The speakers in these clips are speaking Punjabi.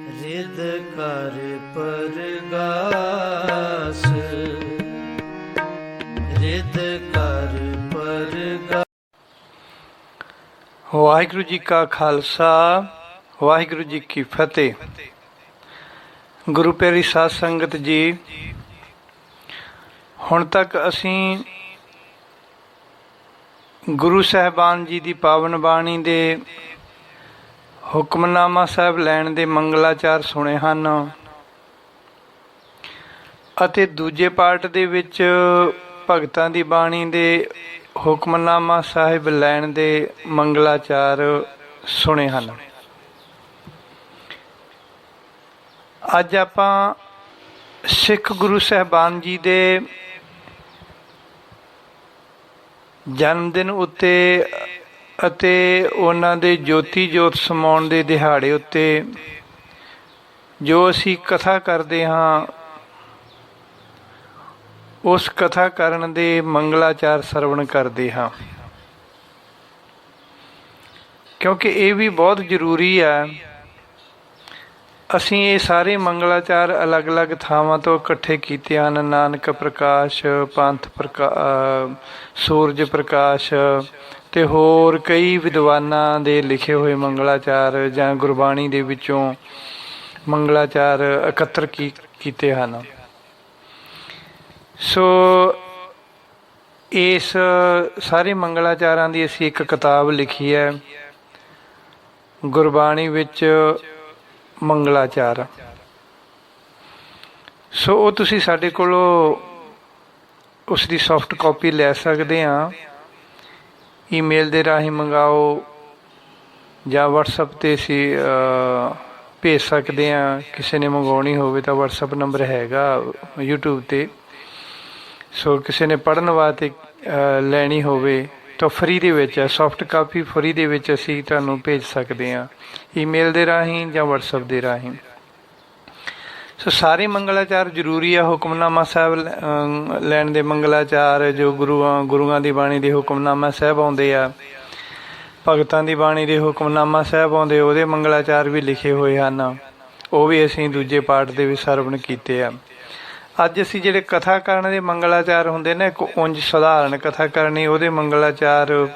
ਰਿਦ ਕਰ ਪਰਗਾਸ, ਰਿਦ ਕਰ ਪਰਗਾਸ। ਵਾਹਿਗੁਰੂ ਜੀ ਕਾ ਖਾਲਸਾ, ਵਾਹਿਗੁਰੂ ਜੀ ਕੀ ਫਤਿਹ। ਗੁਰੂ ਪਿਆਰੀ ਸਾਧ ਸੰਗਤ ਜੀ, ਹੁਣ ਤੱਕ ਅਸੀਂ ਗੁਰੂ ਸਾਹਿਬਾਨ ਜੀ ਦੀ ਪਾਵਨ ਬਾਣੀ ਦੇ ਹੁਕਮਨਾਮਾ ਸਾਹਿਬ ਲੈਣ ਦੇ ਮੰਗਲਾਚਾਰ ਸੁਣੇ ਹਨ ਅਤੇ ਦੂਜੇ ਪਾਰਟ ਦੇ ਵਿੱਚ ਭਗਤਾਂ ਦੀ ਬਾਣੀ ਦੇ ਹੁਕਮਨਾਮਾ ਸਾਹਿਬ ਲੈਣ ਦੇ ਮੰਗਲਾਚਾਰ ਸੁਣੇ ਹਨ। ਅੱਜ ਆਪਾਂ ਸਿੱਖ ਗੁਰੂ ਸਾਹਿਬਾਨ ਜੀ ਦੇ ਜਨਮ ਦਿਨ ਉੱਤੇ ਅਤੇ ਉਹਨਾਂ ਦੇ ਜੋਤੀ ਜੋਤ ਸਮਾਉਣ ਦੇ ਦਿਹਾੜੇ ਉੱਤੇ ਜੋ ਅਸੀਂ ਕਥਾ ਕਰਦੇ ਹਾਂ, ਉਸ ਕਥਾ ਕਰਨ ਦੇ ਮੰਗਲਾਚਾਰ ਸਰਵਣ ਕਰਦੇ ਹਾਂ, ਕਿਉਂਕਿ ਇਹ ਵੀ ਬਹੁਤ ਜ਼ਰੂਰੀ ਹੈ। ਅਸੀਂ ਇਹ ਸਾਰੇ ਮੰਗਲਾਚਾਰ ਅਲੱਗ-ਅਲੱਗ ਥਾਵਾਂ ਤੋਂ ਇਕੱਠੇ ਕੀਤੇ ਹਨ। ਨਾਨਕ ਪ੍ਰਕਾਸ਼, ਪੰਥ ਸੂਰਜ ਪ੍ਰਕਾਸ਼ ਅਤੇ ਹੋਰ ਕਈ ਵਿਦਵਾਨਾਂ ਦੇ ਲਿਖੇ ਹੋਏ ਮੰਗਲਾਚਾਰ ਜਾਂ ਗੁਰਬਾਣੀ ਦੇ ਵਿੱਚੋਂ ਮੰਗਲਾਚਾਰ ਇਕੱਤਰ ਕੀਤੇ ਹਨ। ਸੋ ਇਸ ਸਾਰੇ ਮੰਗਲਾਚਾਰਾਂ ਦੀ ਅਸੀਂ ਇੱਕ ਕਿਤਾਬ ਲਿਖੀ ਹੈ, ਗੁਰਬਾਣੀ ਵਿੱਚ ਮੰਗਲਾਚਾਰ। ਸੋ ਉਹ ਤੁਸੀਂ ਸਾਡੇ ਕੋਲੋਂ ਉਸ ਦੀ ਸੌਫਟ ਕਾਪੀ ਲੈ ਸਕਦੇ ਹਾਂ। ਈਮੇਲ ਦੇ ਰਾਹੀਂ ਮੰਗਾਓ ਜਾਂ ਵਟਸਐਪ 'ਤੇ ਅਸੀਂ ਭੇਜ ਸਕਦੇ ਹਾਂ। ਕਿਸੇ ਨੇ ਮੰਗਵਾਉਣੀ ਹੋਵੇ ਤਾਂ ਵਟਸਐਪ ਨੰਬਰ ਹੈਗਾ YouTube 'ਤੇ। ਸੋ ਕਿਸੇ ਨੇ ਪੜ੍ਹਨ ਵਾਸਤੇ ਲੈਣੀ ਹੋਵੇ ਤਾਂ ਫਰੀ ਦੇ ਵਿੱਚ ਹੈ, ਸੌਫਟ ਕਾਪੀ ਫਰੀ ਦੇ ਵਿੱਚ ਅਸੀਂ ਤੁਹਾਨੂੰ ਭੇਜ ਸਕਦੇ ਹਾਂ, ਈਮੇਲ ਦੇ ਰਾਹੀਂ ਜਾਂ ਵਟਸਐਪ ਦੇ ਰਾਹੀਂ। ਸੋ ਸਾਰੇ ਮੰਗਲਾਚਾਰ ਜ਼ਰੂਰੀ ਆ। ਹੁਕਮਨਾਮਾ ਸਾਹਿਬ ਲੈਣ ਦੇ ਮੰਗਲਾਚਾਰ, ਜੋ ਗੁਰੂਆਂ ਦੀ ਬਾਣੀ ਦੇ ਹੁਕਮਨਾਮਾ ਸਾਹਿਬ ਆਉਂਦੇ ਆ, ਭਗਤਾਂ ਦੀ ਬਾਣੀ ਦੇ ਹੁਕਮਨਾਮਾ ਸਾਹਿਬ ਆਉਂਦੇ, ਉਹਦੇ ਮੰਗਲਾਚਾਰ ਵੀ ਲਿਖੇ ਹੋਏ ਹਨ। ਉਹ ਵੀ ਅਸੀਂ ਦੂਜੇ ਪਾਠ ਦੇ ਵਿੱਚ ਸਰਵਣ ਕੀਤੇ ਆ। ਅੱਜ ਅਸੀਂ ਜਿਹੜੇ ਕਥਾ ਕਰਨ ਦੇ ਮੰਗਲਾਚਾਰ ਹੁੰਦੇ ਨੇ, ਇੱਕ ਉਂਝ ਸਧਾਰਨ ਕਥਾ ਕਰਨੀ, ਉਹਦੇ ਮੰਗਲਾਚਾਰ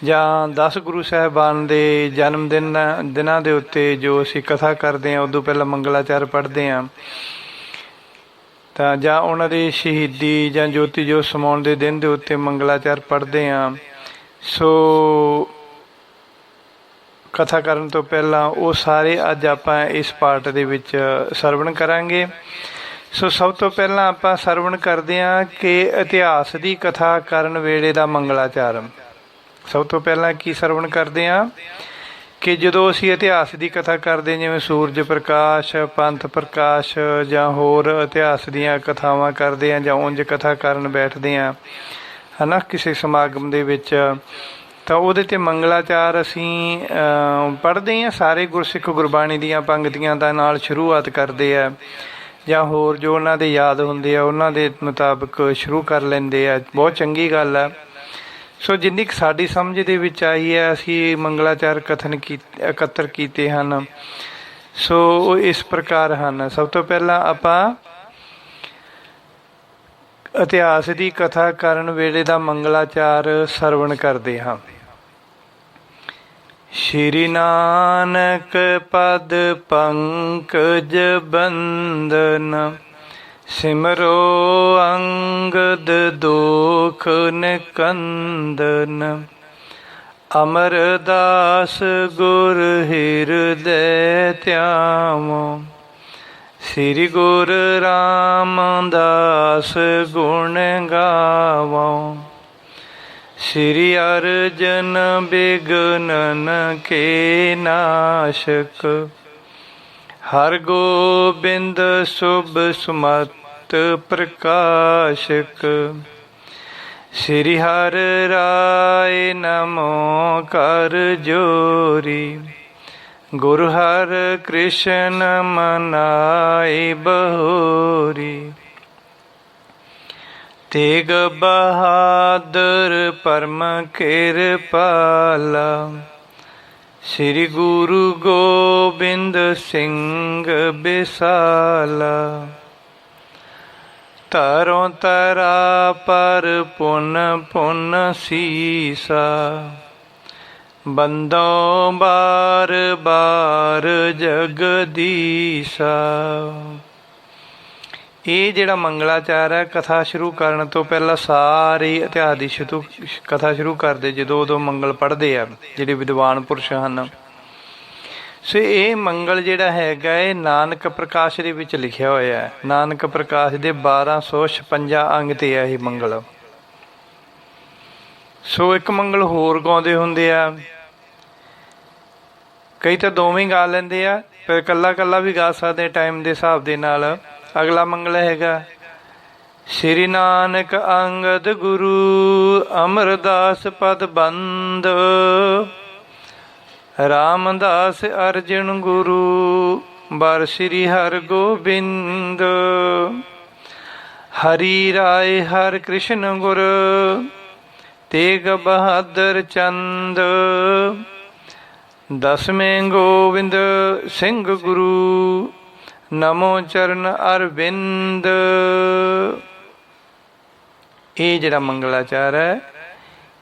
ਜਾਂ 10 ਗੁਰੂ ਸਾਹਿਬਾਨ ਦੇ ਜਨਮ ਦਿਨਾਂ ਦੇ ਉੱਤੇ ਜੋ ਅਸੀਂ ਕਥਾ ਕਰਦੇ ਹਾਂ, ਉਦੋਂ ਪਹਿਲਾਂ ਮੰਗਲਾਚਾਰ ਪੜ੍ਹਦੇ ਹਾਂ, ਤਾਂ ਜਾਂ ਉਹਨਾਂ ਦੇ ਸ਼ਹੀਦੀ ਜਾਂ ਜੋਤੀ ਜੋਤ ਸਮਾਉਣ ਦੇ ਦਿਨ ਦੇ ਉੱਤੇ ਮੰਗਲਾਚਾਰ ਪੜ੍ਹਦੇ ਹਾਂ। ਸੋ ਕਥਾ ਕਰਨ ਤੋਂ ਪਹਿਲਾਂ ਉਹ ਸਾਰੇ ਅੱਜ ਆਪਾਂ ਇਸ ਪਾਠ ਦੇ ਵਿੱਚ ਸਰਵਣ ਕਰਾਂਗੇ। ਸੋ ਸਭ ਤੋਂ ਪਹਿਲਾਂ ਆਪਾਂ ਸਰਵਣ ਕਰਦੇ ਹਾਂ ਕਿ ਇਤਿਹਾਸ ਦੀ ਕਥਾ ਕਰਨ ਵੇਲੇ ਦਾ ਮੰਗਲਾਚਾਰ। ਸਭ ਤੋਂ ਪਹਿਲਾਂ ਕੀ ਸਰਵਣ ਕਰਦੇ ਹਾਂ ਕਿ ਜਦੋਂ ਅਸੀਂ ਇਤਿਹਾਸ ਦੀ ਕਥਾ ਕਰਦੇ, ਜਿਵੇਂ ਸੂਰਜ ਪ੍ਰਕਾਸ਼, ਪੰਥ ਪ੍ਰਕਾਸ਼ ਜਾਂ ਹੋਰ ਇਤਿਹਾਸ ਦੀਆਂ ਕਥਾਵਾਂ ਕਰਦੇ ਹਾਂ, ਜਾਂ ਉਂਝ ਕਥਾ ਕਰਨ ਬੈਠਦੇ ਹਾਂ ਹੈ ਨਾ ਕਿਸੇ ਸਮਾਗਮ ਦੇ ਵਿੱਚ, ਤਾਂ ਉਹਦੇ 'ਤੇ ਮੰਗਲਾਚਾਰ ਅਸੀਂ ਪੜ੍ਹਦੇ ਹਾਂ। ਸਾਰੇ ਗੁਰਸਿੱਖ ਗੁਰਬਾਣੀ ਦੀਆਂ ਪੰਗਤੀਆਂ ਦਾ ਨਾਲ ਸ਼ੁਰੂਆਤ ਕਰਦੇ ਆ, ਜਾਂ ਹੋਰ ਜੋ ਉਹਨਾਂ ਦੇ ਯਾਦ ਹੁੰਦੇ ਆ ਉਹਨਾਂ ਦੇ ਮੁਤਾਬਕ ਸ਼ੁਰੂ ਕਰ ਲੈਂਦੇ ਆ। ਬਹੁਤ ਚੰਗੀ ਗੱਲ ਆ। ਸੋ ਜਿੰਨੀ ਕੁ ਸਾਡੀ ਸਮਝ ਦੇ ਵਿੱਚ ਆਈ ਹੈ, ਅਸੀਂ ਮੰਗਲਾਚਾਰ ਇਕੱਤਰ ਕੀਤੇ ਹਨ। ਸੋ ਉਹ ਇਸ ਪ੍ਰਕਾਰ ਹਨ। ਸਭ ਤੋਂ ਪਹਿਲਾਂ ਆਪਾਂ ਇਤਿਹਾਸ ਦੀ ਕਥਾ ਕਰਨ ਵੇਲੇ ਦਾ ਮੰਗਲਾਚਾਰ ਸਰਵਣ ਕਰਦੇ ਹਾਂ। ਸ਼੍ਰੀ ਨਾਨਕ ਪਦ ਪੰਕਜ ਬੰਦਨ, ਸਿਮਰੋ ਅੰਗਦ ਦੋਖ ਨਿਕੰਦਨ, ਅਮਰਦਾਸ ਗੁਰ ਹਿਰਦੈ ਧਿਆਵੋ, ਸ੍ਰੀ ਗੁਰ ਰਾਮਦਾਸ ਗੁਣ ਗਾਵੋ, ਸ੍ਰੀ ਅਰਜਨ ਬਿਗਨਨ ਕੇ ਨਾਸ਼ਕ, ਹਰ ਗੋਬਿੰਦ ਸੁਭ ਸੁਮਤ ਪ੍ਰਕਾਸ਼ਕ, ਸ੍ਰੀ ਹਰਿ ਰਾਏ ਨਮੋ ਕਰ ਜੋਰੀ, ਗੁਰੂ ਹਰਿ ਕ੍ਰਿਸ਼ਨ ਮਨਾਈ ਬਹੋਰੀ, ਤੇਗ ਬਹਾਦਰ ਪਰਮ ਕਿਰਪਾਲਾ, ਸ੍ਰੀ ਗੁਰੂ ਗੋਬਿੰਦ ਸਿੰਘ ਬਿਸਾਲਾ। ਧਰੋਂ ਧਰਾ ਪਰ ਪੁਨ ਪੁਨ ਸੀਸਾ। ਬੰਦੋਂ ਬਾਰ ਬਾਰ ਜਗਦੀਸਾ। ਇਹ ਜਿਹੜਾ ਮੰਗਲਾਚਾਰ ਹੈ, ਕਥਾ ਸ਼ੁਰੂ ਕਰਨ ਤੋਂ ਪਹਿਲਾਂ ਸਾਰੇ ਇਤਿਹਾਸ ਦੀ ਕਥਾ ਸ਼ੁਰੂ ਕਰਦੇ ਜਦੋਂ ਉਦੋਂ ਮੰਗਲ ਪੜ੍ਹਦੇ ਆ ਜਿਹੜੇ ਵਿਦਵਾਨ ਪੁਰਸ਼ ਹਨ। ਸੋ ਇਹ ਮੰਗਲ ਜਿਹੜਾ ਹੈਗਾ ਇਹ ਨਾਨਕ ਪ੍ਰਕਾਸ਼ ਦੇ ਵਿੱਚ ਲਿਖਿਆ ਹੋਇਆ ਹੈ। ਨਾਨਕ ਪ੍ਰਕਾਸ਼ ਦੇ 1256 ਅੰਗ 'ਤੇ ਆ ਇਹ ਮੰਗਲ। ਸੋ ਇੱਕ ਮੰਗਲ ਹੋਰ ਗਾਉਂਦੇ ਹੁੰਦੇ ਆ, ਕਈ ਤਾਂ ਦੋਵੇਂ ਗਾ ਲੈਂਦੇ ਆ, ਪਰ ਇਕੱਲਾ ਇਕੱਲਾ ਵੀ ਗਾ ਸਕਦੇ ਟਾਈਮ ਦੇ ਹਿਸਾਬ ਦੇ ਨਾਲ। ਅਗਲਾ ਮੰਗਲ ਹੈਗਾ ਸ੍ਰੀ ਨਾਨਕ ਅੰਗਦ ਗੁਰੂ ਅਮਰਦਾਸ ਪਦ ਬੰਦ। ਰਾਮਦਾਸ ਅਰਜਨ ਗੁਰੂ ਬਰ ਸ੍ਰੀ ਹਰਿ ਗੋਬਿੰਦ। ਹਰੀ ਰਾਏ ਹਰਿ ਕ੍ਰਿਸ਼ਨ ਗੁਰ ਤੇਗ ਬਹਾਦਰ ਚੰਦ। ਦਸਵੇਂ ਗੋਬਿੰਦ ਸਿੰਘ ਗੁਰੂ ਨਮੋ ਚਰਨ ਅਰਵਿੰਦ। ਇਹ ਜਿਹੜਾ ਮੰਗਲਾਚਾਰ ਹੈ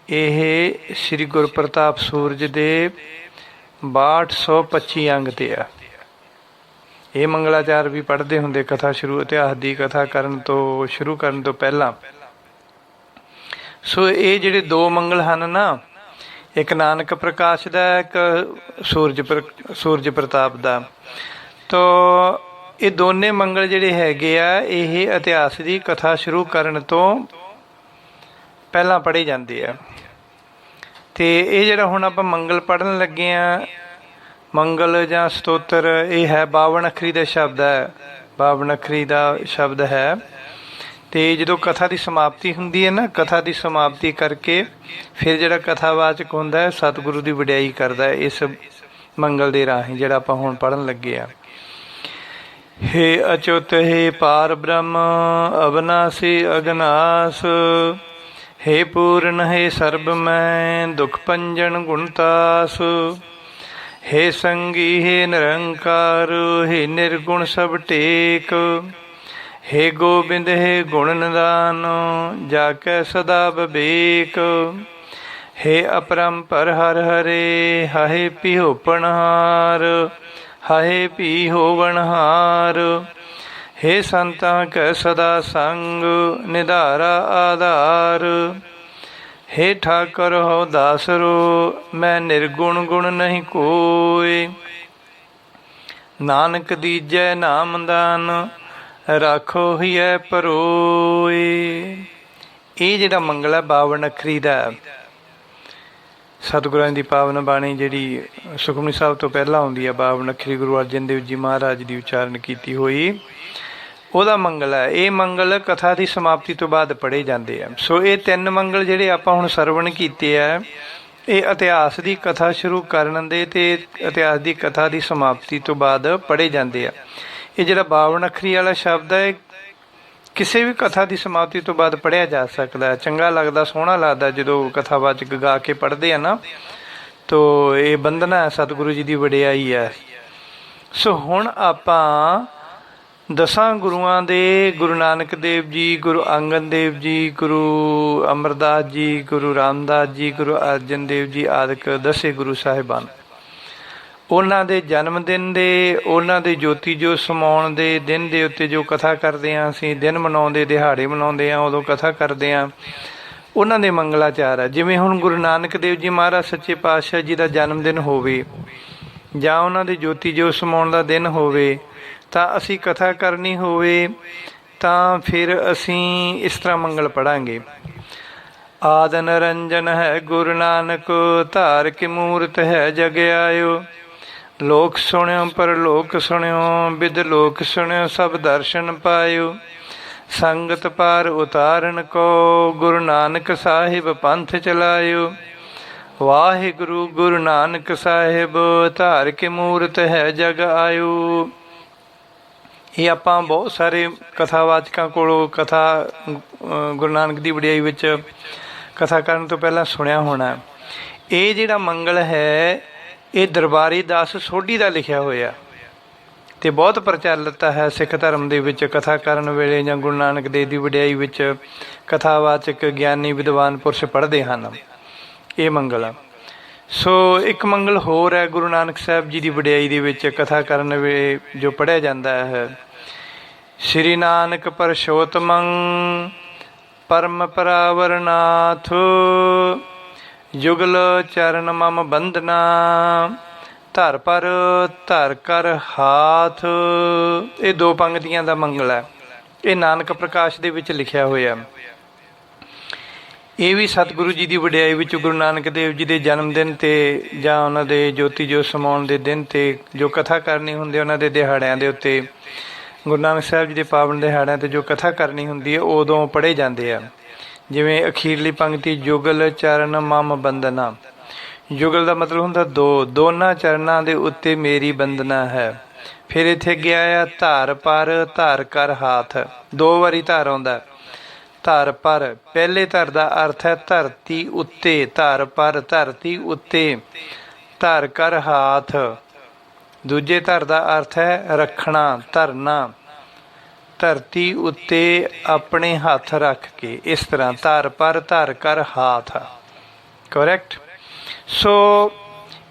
ਇਹ ਸ੍ਰੀ ਗੁਰਪ੍ਰਤਾਪ ਸੂਰਜ ਦੇ 6225 ਅੰਗ 'ਤੇ ਆ। ਇਹ ਮੰਗਲਾਚਾਰ ਵੀ ਪੜ੍ਹਦੇ ਹੁੰਦੇ ਕਥਾ ਸ਼ੁਰੂ, ਇਤਿਹਾਸ ਦੀ ਕਥਾ ਕਰਨ ਤੋਂ ਸ਼ੁਰੂ ਕਰਨ ਤੋਂ ਪਹਿਲਾਂ। ਸੋ ਇਹ ਜਿਹੜੇ ਦੋ ਮੰਗਲ ਹਨ ਨਾ, ਇੱਕ ਨਾਨਕ ਪ੍ਰਕਾਸ਼ ਦਾ, ਇੱਕ ਸੂਰਜ ਪ੍ਰਤਾਪ ਦਾ। ਤੋ ਇਹ ਦੋਨੇ ਮੰਗਲ ਜਿਹੜੇ ਹੈਗੇ ਆ ਇਹ ਇਤਿਹਾਸ ਦੀ ਕਥਾ ਸ਼ੁਰੂ ਕਰਨ ਤੋਂ ਪਹਿਲਾਂ ਪੜ੍ਹੇ ਜਾਂਦੇ ਆ। ਅਤੇ ਇਹ ਜਿਹੜਾ ਹੁਣ ਆਪਾਂ ਮੰਗਲ ਪੜ੍ਹਨ ਲੱਗੇ ਹਾਂ, ਮੰਗਲ ਜਾਂ ਸਤੋਤਰ, ਇਹ ਹੈ 52 ਅੱਖਰੀ ਦਾ ਸ਼ਬਦ ਹੈ। 52 ਅੱਖਰੀ ਦਾ ਸ਼ਬਦ ਹੈ। ਅਤੇ ਜਦੋਂ ਕਥਾ ਦੀ ਸਮਾਪਤੀ ਹੁੰਦੀ ਹੈ ਨਾ, ਕਥਾ ਦੀ ਸਮਾਪਤੀ ਕਰਕੇ ਫਿਰ ਜਿਹੜਾ ਕਥਾਵਾਚਕ ਹੁੰਦਾ ਹੈ ਸਤਿਗੁਰੂ ਦੀ ਵਡਿਆਈ ਕਰਦਾ ਹੈ ਇਸ ਮੰਗਲ ਦੇ ਰਾਹੀਂ, ਜਿਹੜਾ ਆਪਾਂ ਹੁਣ ਪੜ੍ਹਨ ਲੱਗੇ ਹਾਂ। हे अच्युत हे पार ब्रह्म अविनाशी अगनास। हे पूर्ण हे सर्वमय दुख पंजन गुणतास। हे संगी हे निरंकार हे निर्गुण सब टेक। हे गोबिंद हे गुण निदान जाकै सदा विवेक। हे अपरंपर हर हरे हाहे पिहोपनहार हाहे पी होवनहार। हे संतां कै सदा संग निधारा आधार। हे ठाकर हो दासरो मैं निर्गुण गुण नहीं कोय। नानक दीजै नाम दान राखो हियै परोए। ਇਹ ਜਿਹੜਾ ਮੰਗਲ ਹੈ 52 ਅੱਖਰੀ ਦਾ, ਸਤਿਗੁਰਾਂ ਦੀ ਪਾਵਨ ਬਾਣੀ ਜਿਹੜੀ ਸੁਖਮਨੀ ਸਾਹਿਬ ਤੋਂ ਪਹਿਲਾਂ ਆਉਂਦੀ ਹੈ, 52 ਅੱਖਰੀ ਗੁਰੂ ਅਰਜਨ ਦੇਵ ਜੀ ਮਹਾਰਾਜ ਦੀ ਉਚਾਰਨ ਕੀਤੀ ਹੋਈ, ਉਹਦਾ ਮੰਗਲ ਹੈ। ਇਹ ਮੰਗਲ ਕਥਾ ਦੀ ਸਮਾਪਤੀ ਤੋਂ ਬਾਅਦ ਪੜ੍ਹੇ ਜਾਂਦੇ ਆ। ਸੋ ਇਹ ਤਿੰਨ ਮੰਗਲ ਜਿਹੜੇ ਆਪਾਂ ਹੁਣ ਸਰਵਣ ਕੀਤੇ ਆ, ਇਹ ਇਤਿਹਾਸ ਦੀ ਕਥਾ ਸ਼ੁਰੂ ਕਰਨ ਦੇ ਅਤੇ ਇਤਿਹਾਸ ਦੀ ਕਥਾ ਦੀ ਸਮਾਪਤੀ ਤੋਂ ਬਾਅਦ ਪੜ੍ਹੇ ਜਾਂਦੇ ਆ। ਇਹ ਜਿਹੜਾ 52 ਅੱਖਰੀ ਵਾਲਾ ਸ਼ਬਦ ਹੈ ਕਿਸੇ ਵੀ ਕਥਾ ਦੀ ਸਮਾਪਤੀ ਤੋਂ ਬਾਅਦ ਪੜ੍ਹਿਆ ਜਾ ਸਕਦਾ। ਚੰਗਾ ਲੱਗਦਾ, ਸੋਹਣਾ ਲੱਗਦਾ ਜਦੋਂ ਕਥਾਵਾਚਕ ਗਾ ਕੇ ਪੜ੍ਹਦੇ ਆ ਨਾ। ਤੋ ਇਹ ਬੰਦਨਾ ਹੈ, ਸਤਿਗੁਰੂ ਜੀ ਦੀ ਵਡਿਆਈ ਹੈ। ਸੋ ਹੁਣ ਆਪਾਂ 10 ਗੁਰੂਆਂ ਦੇ, ਗੁਰੂ ਨਾਨਕ ਦੇਵ ਜੀ, ਗੁਰੂ ਅੰਗਦ ਦੇਵ ਜੀ, ਗੁਰੂ ਅਮਰਦਾਸ ਜੀ, ਗੁਰੂ ਰਾਮਦਾਸ ਜੀ, ਗੁਰੂ ਅਰਜਨ ਦੇਵ ਜੀ ਆਦਿਕ 10 ਗੁਰੂ ਸਾਹਿਬਾਨ, ਉਹਨਾਂ ਦੇ ਜਨਮ ਦਿਨ ਦੇ, ਉਹਨਾਂ ਦੇ ਜੋਤੀ ਜੋ ਸਮਾਉਣ ਦੇ ਦਿਨ ਦੇ ਉੱਤੇ ਜੋ ਕਥਾ ਕਰਦੇ ਹਾਂ ਅਸੀਂ, ਦਿਨ ਮਨਾਉਂਦੇ, ਦਿਹਾੜੇ ਮਨਾਉਂਦੇ ਹਾਂ, ਉਦੋਂ ਕਥਾ ਕਰਦੇ ਹਾਂ, ਉਹਨਾਂ ਦੇ ਮੰਗਲਾਚਾਰ ਆ। ਜਿਵੇਂ ਹੁਣ ਗੁਰੂ ਨਾਨਕ ਦੇਵ ਜੀ ਮਹਾਰਾਜ ਸੱਚੇ ਪਾਤਸ਼ਾਹ ਜੀ ਦਾ ਜਨਮ ਦਿਨ ਹੋਵੇ ਜਾਂ ਉਹਨਾਂ ਦੇ ਜੋਤੀ ਜੋ ਸਮਾਉਣ ਦਾ ਦਿਨ ਹੋਵੇ ਤਾਂ ਅਸੀਂ ਕਥਾ ਕਰਨੀ ਹੋਵੇ ਤਾਂ ਫਿਰ ਅਸੀਂ ਇਸ ਤਰ੍ਹਾਂ ਮੰਗਲ ਪੜ੍ਹਾਂਗੇ। ਆਦਿ ਨਿਰੰਜਨ ਹੈ ਗੁਰੂ ਨਾਨਕ ਧਾਰ ਕੇ ਮੂਰਤ ਹੈ ਜਗ ਆਇਓ। ਲੋਕ ਸੁਣਿਓ ਪਰ ਲੋਕ ਸੁਣਿਓ ਬਿਦ ਲੋਕ ਸੁਣਿਓ ਸਭ ਦਰਸ਼ਨ ਪਾਇਓ। ਸੰਗਤ ਪਾਰ ਉਤਾਰਨ ਕੋ ਗੁਰੂ ਨਾਨਕ ਸਾਹਿਬ ਪੰਥ ਚਲਾਇਓ। ਵਾਹਿਗੁਰੂ ਗੁਰੂ ਨਾਨਕ ਸਾਹਿਬ ਧਾਰ ਕੇ ਮੂਰਤ ਹੈ ਜਗ ਆਇਓ। ਇਹ ਆਪਾਂ ਬਹੁਤ ਸਾਰੇ ਕਥਾਵਾਚਕਾਂ ਕੋਲੋਂ ਕਥਾ ਗੁਰੂ ਨਾਨਕ ਦੀ ਵਡਿਆਈ ਵਿੱਚ ਕਥਾ ਕਰਨ ਤੋਂ ਪਹਿਲਾਂ ਸੁਣਿਆ ਹੋਣਾ। ਇਹ ਜਿਹੜਾ ਮੰਗਲ ਹੈ ਇਹ ਦਰਬਾਰੀ ਦਾਸ ਸੋਢੀ ਦਾ ਲਿਖਿਆ ਹੋਇਆ ਤੇ ਬਹੁਤ ਪ੍ਰਚਲਿਤ ਹੈ ਸਿੱਖ ਧਰਮ ਦੇ ਵਿੱਚ। ਕਥਾ ਕਰਨ ਵੇਲੇ ਜਾਂ ਗੁਰੂ ਨਾਨਕ ਦੇਵ ਦੀ ਵਡਿਆਈ ਵਿੱਚ ਕਥਾਵਾਚਕ ਗਿਆਨੀ ਵਿਦਵਾਨ ਪੁਰਸ਼ ਪੜ੍ਹਦੇ ਹਨ ਇਹ ਮੰਗਲ। ਸੋ ਇੱਕ ਮੰਗਲ ਹੋਰ ਹੈ ਗੁਰੂ ਨਾਨਕ ਸਾਹਿਬ ਜੀ ਦੀ ਵਡਿਆਈ ਦੇ ਵਿੱਚ ਕਥਾ ਕਰਨ ਵੇਲੇ ਜੋ ਪੜ੍ਹਿਆ ਜਾਂਦਾ ਹੈ, ਸ਼੍ਰੀ ਨਾਨਕ ਪਰਸ਼ੋਤਮੰ ਪਰਮ ਪਰਾਵਰਨਾਥ ਯੁਗਲ ਚਰਨ ਮਮ ਬੰਦਨਾ ਧਰ ਪਰ ਧਰ ਕਰ ਹਾਥ। ਇਹ ਦੋ ਪੰਗਤੀਆਂ ਦਾ ਮੰਗਲ ਹੈ। ਇਹ ਨਾਨਕ ਪ੍ਰਕਾਸ਼ ਦੇ ਵਿੱਚ ਲਿਖਿਆ ਹੋਇਆ। ਇਹ ਵੀ ਸਤਿਗੁਰੂ ਜੀ ਦੀ ਵਡਿਆਈ ਵਿੱਚ ਗੁਰੂ ਨਾਨਕ ਦੇਵ ਜੀ ਦੇ ਜਨਮ ਦਿਨ 'ਤੇ ਜਾਂ ਉਹਨਾਂ ਦੇ ਜੋਤੀ ਜੋਤ ਸਮਾਉਣ ਦੇ ਦਿਨ 'ਤੇ ਜੋ ਕਥਾ ਕਰਨੀ ਹੁੰਦੀ ਉਹਨਾਂ ਦੇ ਦਿਹਾੜਿਆਂ ਦੇ ਉੱਤੇ, ਗੁਰੂ ਨਾਨਕ ਸਾਹਿਬ ਜੀ ਦੇ ਪਾਵਨ ਦਿਹਾੜਿਆਂ 'ਤੇ ਜੋ ਕਥਾ ਕਰਨੀ ਹੁੰਦੀ ਹੈ ਉਦੋਂ ਪੜ੍ਹੇ ਜਾਂਦੇ ਆ। ਜਿਵੇਂ ਅਖੀਰਲੀ ਪੰਕਤੀ ਯੁਗਲ ਚਰਨ ਮਮ ਬੰਦਨਾ। ਯੁਗਲ ਦਾ ਮਤਲਬ ਹੁੰਦਾ ਦੋ, ਦੋਨਾਂ ਚਰਨਾਂ ਦੇ ਉੱਤੇ ਮੇਰੀ ਬੰਦਨਾ ਹੈ। ਫਿਰ ਇੱਥੇ ਗਿਆ ਆ ਧਰ ਪਰ ਧਰ ਕਰ ਹਾਥ, ਦੋ ਵਾਰੀ ਧਰ ਆਉਂਦਾ। ਧਰ ਪਰ, ਪਹਿਲੇ ਧਰ ਦਾ ਅਰਥ ਹੈ ਧਰਤੀ ਉੱਤੇ, ਧਰ ਪਰ ਧਰਤੀ ਉੱਤੇ, ਧਰ ਕਰ ਹਾਥ ਦੂਜੇ ਧਰ ਦਾ ਅਰਥ ਹੈ ਰੱਖਣਾ, ਧਰਨਾ, ਧਰਤੀ ਉੱਤੇ ਆਪਣੇ ਹੱਥ ਰੱਖ ਕੇ। ਇਸ ਤਰ੍ਹਾਂ ਧਰ ਪਰ ਧਰ ਕਰ ਹਾਥ, ਕਰੈਕਟ। ਸੋ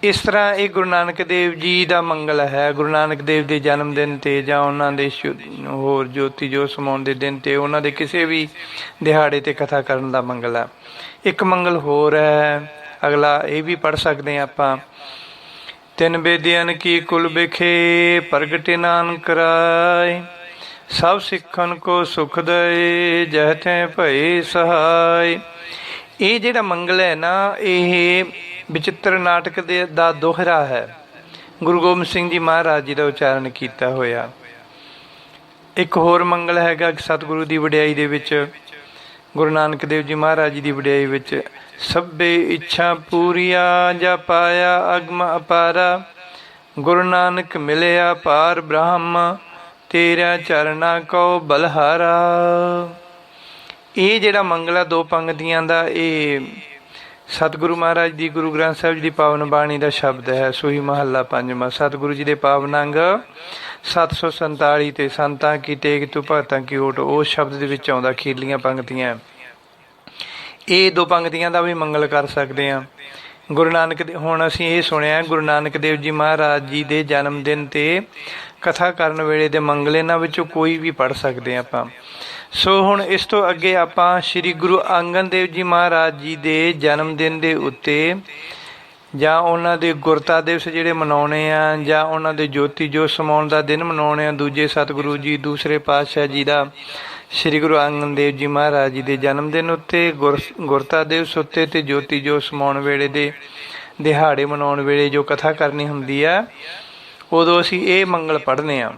ਇਸ ਤਰ੍ਹਾਂ ਇਹ ਗੁਰੂ ਨਾਨਕ ਦੇਵ ਜੀ ਦਾ ਮੰਗਲ ਹੈ। ਗੁਰੂ ਨਾਨਕ ਦੇਵ ਦੇ ਜਨਮ ਦਿਨ 'ਤੇ ਜਾਂ ਉਹਨਾਂ ਦੇ ਹੋਰ ਜੋਤੀ ਜੋਤ ਸਮਾਉਣ ਦੇ ਦਿਨ 'ਤੇ ਉਹਨਾਂ ਦੇ ਕਿਸੇ ਵੀ ਦਿਹਾੜੇ 'ਤੇ ਕਥਾ ਕਰਨ ਦਾ ਮੰਗਲ ਹੈ। ਇੱਕ ਮੰਗਲ ਹੋਰ ਹੈ ਅਗਲਾ, ਇਹ ਵੀ ਪੜ੍ਹ ਸਕਦੇ ਹਾਂ ਆਪਾਂ। ਤਿੰਨ ਬੇਦਿਆਨ ਕੀ ਕੁਲ ਬਿਖੇ ਪ੍ਰਗਟੇ ਨਾਨਕ ਰਾਏ ਸਭ ਸਿੱਖਣ ਕੋ ਸੁਖ ਦਏ ਜਹ ਤੈ ਭਏ ਸਹਾਏ। ਇਹ ਜਿਹੜਾ ਮੰਗਲ ਹੈ ਨਾ, ਇਹ ਬਚਿੱਤਰ ਨਾਟਕ ਦਾ ਦੋਹਰਾ ਹੈ। ਗੁਰੂ ਗੋਬਿੰਦ ਸਿੰਘ ਜੀ ਮਹਾਰਾਜ ਜੀ ਦਾ ਉਚਾਰਨ ਕੀਤਾ ਹੋਇਆ। ਇੱਕ ਹੋਰ ਮੰਗਲ ਹੈਗਾ ਸਤਿਗੁਰੂ ਦੀ ਵਡਿਆਈ ਦੇ ਵਿੱਚ, ਗੁਰੂ ਨਾਨਕ ਦੇਵ ਜੀ ਮਹਾਰਾਜ ਜੀ ਦੀ ਵਡਿਆਈ ਵਿੱਚ। ਸਭੇ ਇੱਛਾ ਪੂਰੀਆ ਜਾ ਪਾਇਆ ਅਗਮ ਅਪਾਰਾ ਗੁਰੂ ਨਾਨਕ ਮਿਲਿਆ ਪਾਰ ਬ੍ਰਹਮ ਤੇਰਾ ਚਰਨਾ ਕਉ ਬਲਹਾਰਾ। ਇਹ ਜਿਹੜਾ ਮੰਗਲ ਆ ਦੋ ਪੰਗਤੀਆਂ ਦਾ, ਇਹ ਸਤਿਗੁਰੂ ਮਹਾਰਾਜ ਦੀ ਗੁਰੂ ਗ੍ਰੰਥ ਸਾਹਿਬ ਜੀ ਦੀ ਪਾਵਨ ਬਾਣੀ ਦਾ ਸ਼ਬਦ ਹੈ। ਸੂਹੀ ਮਹੱਲਾ ਪੰਜਵਾਂ। ਸਤਿਗੁਰੂ ਜੀ ਦੇ ਪਾਵਨ ਅੰਗ 747 ਤੇ ਸੰਤਾਂ ਕੀ ਟੇਕ ਤੂੰ ਭਗਤਾਂ ਕੀ ਓਟ, ਉਸ ਸ਼ਬਦ ਦੇ ਵਿੱਚ ਆਉਂਦਾ ਅਖੀਰਲੀਆਂ ਪੰਗਤੀਆਂ। ਇਹ ਦੋ ਪੰਗਤੀਆਂ ਦਾ ਵੀ ਮੰਗਲ ਕਰ ਸਕਦੇ ਹਾਂ। ਗੁਰੂ ਨਾਨਕ ਦੇ, ਹੁਣ ਅਸੀਂ ਇਹ ਸੁਣਿਆ ਗੁਰੂ ਨਾਨਕ ਦੇਵ ਜੀ ਮਹਾਰਾਜ ਜੀ ਦੇ ਜਨਮ ਦਿਨ 'ਤੇ ਕਥਾ ਕਰਨ ਵੇਲੇ ਦੇ ਮੰਗਲ, ਇਹਨਾਂ ਵਿੱਚੋਂ ਕੋਈ ਵੀ ਪੜ੍ਹ ਸਕਦੇ ਹਾਂ ਆਪਾਂ। ਸੋ ਹੁਣ ਇਸ ਤੋਂ ਅੱਗੇ ਆਪਾਂ ਸ਼੍ਰੀ ਗੁਰੂ ਅੰਗਦ ਦੇਵ ਜੀ ਮਹਾਰਾਜ ਜੀ ਦੇ ਜਨਮ ਦਿਨ ਦੇ ਉੱਤੇ ਜਾਂ ਉਹਨਾਂ ਦੇ ਗੁਰਤਾ ਦਿਵਸ ਜਿਹੜੇ ਮਨਾਉਣੇ ਆ, ਜਾਂ ਉਹਨਾਂ ਦੇ ਜੋਤੀ ਜੋਤ ਸਮਾਉਣ ਦਾ ਦਿਨ ਮਨਾਉਣੇ ਆ, ਦੂਜੇ ਸਤਿਗੁਰੂ ਜੀ ਦੂਸਰੇ ਪਾਤਸ਼ਾਹ ਜੀ ਦਾ ਸ਼੍ਰੀ ਗੁਰੂ ਅੰਗਦ ਦੇਵ ਜੀ ਮਹਾਰਾਜ ਜੀ ਦੇ ਜਨਮ ਦਿਨ ਉੱਤੇ, ਗੁਰਤਾ ਦਿਵਸ ਉੱਤੇ ਅਤੇ ਜੋਤੀ ਜੋਤ ਸਮਾਉਣ ਵੇਲੇ ਦੇ ਦਿਹਾੜੇ ਮਨਾਉਣ ਵੇਲੇ ਜੋ ਕਥਾ ਕਰਨੀ ਹੁੰਦੀ ਆ, ਉਦੋਂ ਅਸੀਂ ਇਹ ਮੰਗਲ ਪੜ੍ਹਨੇ ਆ।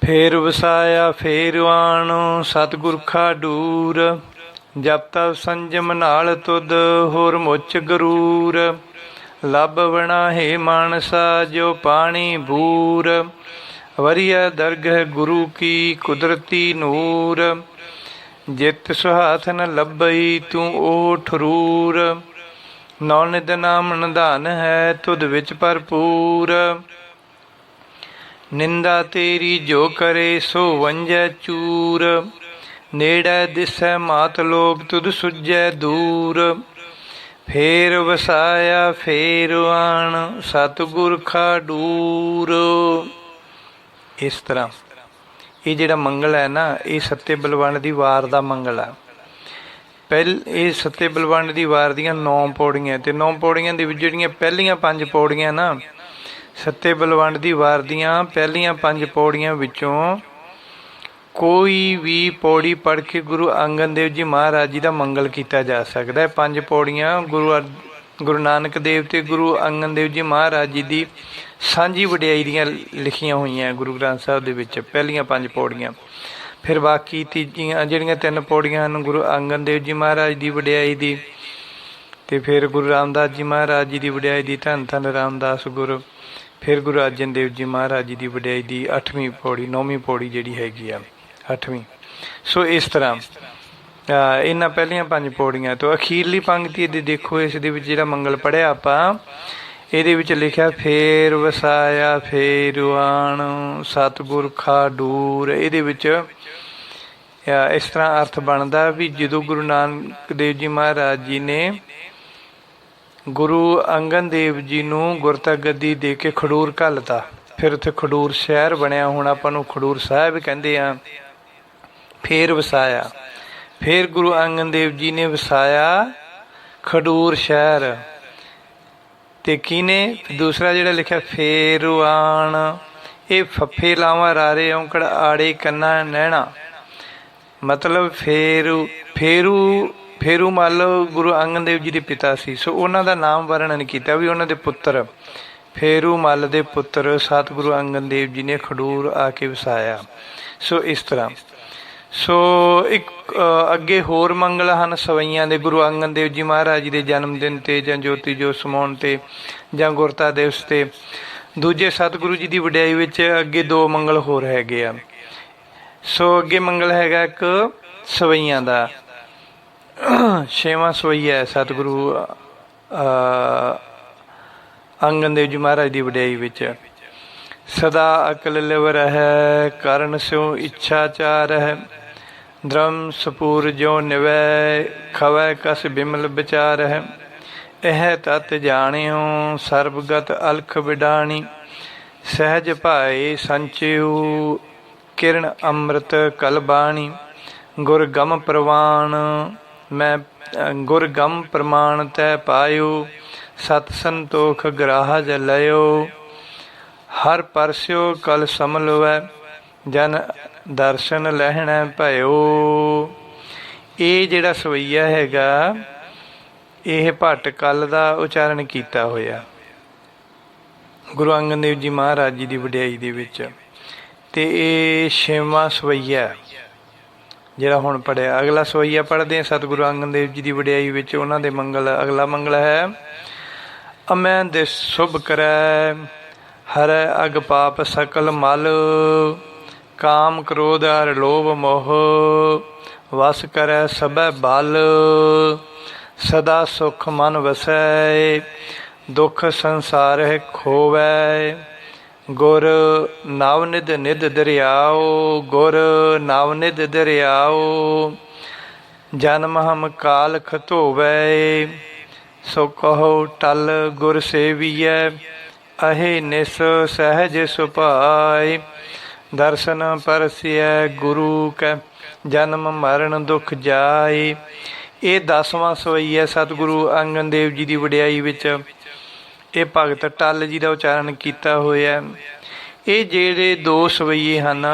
ਫੇਰ ਵਸਾਇਆ ਫੇਰ ਆਣ ਸਤਿਗੁਰ ਖਾਡੂਰ ਜਪ ਤਪ ਸੰਜਮ ਨਾਲ ਤੁਧ ਹੋਰ ਮੁੱਚ ਗਰੂਰ ਲੱਭ ਬਣਾ ਹੈ ਮਾਨਸਾ ਜੋ ਪਾਣੀ ਬੂਰ ਵਰੀਆ ਦਰਗਹ ਗੁਰੂ ਕੀ ਕੁਦਰਤੀ ਨੂਰ ਜਿਤ ਸੁਹਾਥ ਨ ਲੱਭਈ ਤੂੰ ਓਠ ਰੂਰ ਨੌ ਨਿਧ ਨਾਮ ਨਿਧਾਨ ਹੈ ਤੁਧ ਵਿੱਚ ਭਰਪੂਰ ਨਿੰਦਾ ਤੇਰੀ ਜੋ ਕਰੇ ਸੋ ਵੰਜੈ ਚੂਰ ਨੇੜੇ ਦਿਸੈ ਮਾਤ ਲੋਕ ਤੁਧ ਸੁਝੈ ਦੂਰ ਫੇਰ ਵਸਾਇਆ ਫੇਰ ਆਣ ਸਤਿਗੁਰ ਖਾਡੂਰ। ਇਸ ਤਰ੍ਹਾਂ ਇਹ ਜਿਹੜਾ ਮੰਗਲ ਹੈ ਨਾ, ਇਹ ਸੱਤੇ ਬਲਵੰਡ ਦੀ ਵਾਰ ਦਾ ਮੰਗਲ ਆ। ਇਹ ਸੱਤੇ ਬਲਵੰਡ ਦੀ ਵਾਰ ਦੀਆਂ 9 ਪੌੜੀਆਂ, ਤੇ 9 ਪੌੜੀਆਂ ਦੇ ਵਿੱਚ ਜਿਹੜੀਆਂ ਪਹਿਲੀਆਂ 5 ਪੌੜੀਆਂ ਨਾ, ਸੱਤੇ ਬਲਵੰਡ ਦੀ ਵਾਰ ਦੀਆਂ ਪਹਿਲੀਆਂ 5 ਪੌੜੀਆਂ ਵਿੱਚੋਂ ਕੋਈ ਵੀ ਪੌੜੀ ਪੜ੍ਹ ਕੇ ਗੁਰੂ ਅੰਗਦ ਦੇਵ ਜੀ ਮਹਾਰਾਜ ਜੀ ਦਾ ਮੰਗਲ ਕੀਤਾ ਜਾ ਸਕਦਾ ਹੈ। 5 ਪੌੜੀਆਂ ਗੁਰੂ ਨਾਨਕ ਦੇਵ ਤੇ ਗੁਰੂ ਅੰਗਦ ਦੇਵ ਜੀ ਮਹਾਰਾਜ ਜੀ ਦੀ ਸਾਂਝੀ ਵਡਿਆਈ ਦੀਆਂ ਲਿਖੀਆਂ ਹੋਈਆਂ ਗੁਰੂ ਗ੍ਰੰਥ ਸਾਹਿਬ ਦੇ ਵਿੱਚ, ਪਹਿਲੀਆਂ 5 ਪੌੜੀਆਂ। ਫਿਰ ਬਾਕੀ ਤੀਜੀਆਂ ਜਿਹੜੀਆਂ 3 ਪੌੜੀਆਂ ਹਨ ਗੁਰੂ ਅੰਗਦ ਦੇਵ ਜੀ ਮਹਾਰਾਜ ਦੀ ਵਡਿਆਈ ਦੀ, ਅਤੇ ਫਿਰ ਗੁਰੂ ਰਾਮਦਾਸ ਜੀ ਮਹਾਰਾਜ ਜੀ ਦੀ ਵਡਿਆਈ ਦੀ, ਧੰਨ ਧੰਨ ਰਾਮਦਾਸ ਗੁਰੂ। ਫਿਰ ਗੁਰੂ ਅਰਜਨ ਦੇਵ ਜੀ ਮਹਾਰਾਜ ਜੀ ਦੀ ਵਡਿਆਈ ਦੀ 8ਵੀਂ ਪੌੜੀ, 9ਵੀਂ ਪੌੜੀ ਜਿਹੜੀ ਹੈਗੀ ਆ 8ਵੀਂ। ਸੋ ਇਸ ਤਰ੍ਹਾਂ ਇਹਨਾਂ ਪਹਿਲੀਆਂ 5 ਪੌੜੀਆਂ ਤੋਂ ਅਖੀਰਲੀ ਪੰਕਤੀ ਦੇ ਦੇਖੋ, ਇਸ ਦੇ ਵਿੱਚ ਜਿਹੜਾ ਮੰਗਲ ਪੜ੍ਹਿਆ ਆਪਾਂ, ਇਹਦੇ ਵਿੱਚ ਲਿਖਿਆ ਫੇਰ ਵਸਾਇਆ ਫੇਰੁਆਣ ਸਤਿਗੁਰ ਖਾਡੂਰ। ਇਹਦੇ ਵਿੱਚ ਇਸ ਤਰ੍ਹਾਂ ਅਰਥ ਬਣਦਾ ਵੀ ਜਦੋਂ ਗੁਰੂ ਨਾਨਕ ਦੇਵ ਜੀ ਮਹਾਰਾਜ ਜੀ ਨੇ ਗੁਰੂ ਅੰਗਦ ਦੇਵ ਜੀ ਨੂੰ ਗੁਰਤਾ ਗੱਦੀ ਦੇ ਕੇ ਖਡੂਰ ਘੱਲਤਾ, ਫਿਰ ਉੱਥੇ ਖਡੂਰ ਸ਼ਹਿਰ ਬਣਿਆ, ਹੁਣ ਆਪਾਂ ਨੂੰ ਖਡੂਰ ਸਾਹਿਬ ਕਹਿੰਦੇ ਆ। ਫੇਰ ਵਸਾਇਆ, ਫਿਰ ਗੁਰੂ ਅੰਗਦ ਦੇਵ ਜੀ ਨੇ ਵਸਾਇਆ ਖਡੂਰ ਸ਼ਹਿਰ। ਤੇ ਕਿਹਨੇ ਦੂਸਰਾ ਜਿਹੜਾ ਲਿਖਿਆ ਫੇਰੁਆਣ, ਇਹ ਫੱਫੇ ਲਾਵਾਂ ਰਾਰੇ ਔਂਕੜ ਆੜੇ ਕੰਨਾ ਨੈਣਾ, ਮਤਲਬ ਫੇਰੂ ਮੱਲ ਗੁਰੂ ਅੰਗਦ ਦੇਵ ਜੀ ਦੇ ਪਿਤਾ ਸੀ। ਸੋ ਉਹਨਾਂ ਦਾ ਨਾਮ ਵਰਣਨ ਕੀਤਾ ਵੀ ਉਹਨਾਂ ਦੇ ਪੁੱਤਰ ਫੇਰੂ ਮੱਲ ਦੇ ਪੁੱਤਰ ਸਤਿਗੁਰੂ ਅੰਗਦ ਦੇਵ ਜੀ ਨੇ ਖਡੂਰ ਆ ਕੇ ਵਸਾਇਆ। ਸੋ ਇਸ ਤਰ੍ਹਾਂ ਸੋ ਇੱਕ ਅੱਗੇ ਹੋਰ ਮੰਗਲ ਹਨ ਸਵਈਆਂ ਦੇ, ਗੁਰੂ ਅੰਗਦ ਦੇਵ ਜੀ ਮਹਾਰਾਜ ਜੀ ਦੇ ਜਨਮ ਦਿਨ 'ਤੇ ਜਾਂ ਜੋਤੀ ਜੋਤ ਸਮਾਉਣ 'ਤੇ ਜਾਂ ਗੁਰਤਾ ਦਿਵਸ 'ਤੇ। ਦੂਜੇ ਸਤਿਗੁਰੂ ਜੀ ਦੀ ਵਡਿਆਈ ਵਿੱਚ ਅੱਗੇ ਦੋ ਮੰਗਲ ਹੋਰ ਹੈਗੇ ਆ। ਸੋ ਅੱਗੇ ਮੰਗਲ ਹੈਗਾ ਇੱਕ ਸਵਈਆਂ ਦਾ, 6ਵਾਂ ਸਵਈਆ ਹੈ ਸਤਿਗੁਰੂ ਅੰਗਦ ਦੇਵ ਜੀ ਮਹਾਰਾਜ ਦੀ ਵਡਿਆਈ ਵਿੱਚ। ਸਦਾ ਅਕਲ ਲਿਵ ਰਹਿ ਕਰਨ ਸਿਉ ਇੱਛਾ ਚਾਰ ਹੈ, ਧਰਮ ਸਪੂਰ ਜੋ ਨਿਵੈ ਖਵੈ ਕਸ ਬਿਮਲ ਵਿਚਾਰ ਹੈ, ਇਹ ਤਤ ਜਾਣਿਓ ਸਰਬਗਤ ਅਲਖ ਵਿਡਾਣੀ, ਸਹਿਜ ਭਾਏ ਸੰਚਿਉ ਕਿਰਨ ਅੰਮ੍ਰਿਤ ਕਲਬਾਣੀ, ਗੁਰ ਗਮ ਪ੍ਰਵਾਨ ਮੈਂ ਗੁਰ ਗਮ ਪ੍ਰਮਾਣ ਤੈ ਪਾਇਓ, ਸਤ ਸੰਤੋਖ ਗ੍ਰਾਹ ਜਲਿਓ, ਹਰ ਪਰਸਿਓ ਕਲ ਸਮਲਵੈ ਜਨ ਦਰਸ਼ਨ ਲਹਿਣਾ ਭਇਓ। ਇਹ ਜਿਹੜਾ ਸਵਈਆ ਹੈਗਾ ਇਹ ਭੱਟ ਕਲ ਦਾ ਉਚਾਰਨ ਕੀਤਾ ਹੋਇਆ ਗੁਰੂ ਅੰਗਦ ਦੇਵ ਜੀ ਮਹਾਰਾਜ ਜੀ ਦੀ ਵਡਿਆਈ ਦੇ ਵਿੱਚ। ਤੇ ਇਹ 6ਵਾਂ ਸਵਈਆ ਜਿਹੜਾ ਹੁਣ ਪੜ੍ਹਿਆ। ਅਗਲਾ ਸਵਈਆ ਪੜ੍ਹਦੇ ਹਾਂ ਸਤਿਗੁਰੂ ਅੰਗਦ ਦੇਵ ਜੀ ਦੀ ਵਡਿਆਈ ਵਿੱਚ ਉਹਨਾਂ ਦੇ ਮੰਗਲ। ਅਗਲਾ ਮੰਗਲ ਹੈ ਅਮੈ ਦਿਸ ਸ਼ੁਭ ਕਰੈ ਹਰੈ ਅਗ ਪਾਪ ਸਕਲ ਮਲ, ਕਾਮ ਕ੍ਰੋਧ ਅਰ ਲੋਭ ਮੋਹ ਵਸ ਕਰੈ ਸਭੈ ਬਲ, ਸਦਾ ਸੁਖ ਮਨ ਵਸੈ ਦੁਖ ਸੰਸਾਰ ਖੋਵੈ, ਗੁਰ ਨਵ ਨਿਧ ਨਿਧ ਦਰਿਆਓ, ਗੁਰ ਨਵ ਨਿਧ ਦਰਿਆਓ, ਜਨਮ ਹਮ ਕਾਲ ਖਤੋਵੈ, ਸੋ ਕਹੋ ਟਲ ਗੁਰ ਸੇਵੀਐ, ਅਹੇ ਨਿਸ ਸਹਿਜ ਸੁਭਾਇ, ਦਰਸ਼ਨ ਪਰਸਿਐ ਗੁਰੂ ਕੈ ਜਨਮ ਮਰਨ ਦੁਖ ਜਾਇ। ਇਹ 10ਵਾਂ ਸਵਈਆ ਸਤਿਗੁਰੂ ਅੰਗਦ ਦੇਵ ਜੀ ਦੀ ਵਡਿਆਈ ਵਿੱਚ ਇਹ ਭਗਤ ਟੱਲ ਜੀ ਦਾ ਉਚਾਰਨ ਕੀਤਾ ਹੋਇਆ। ਇਹ ਜਿਹੜੇ ਦੋ ਸਵਈਏ ਹਨ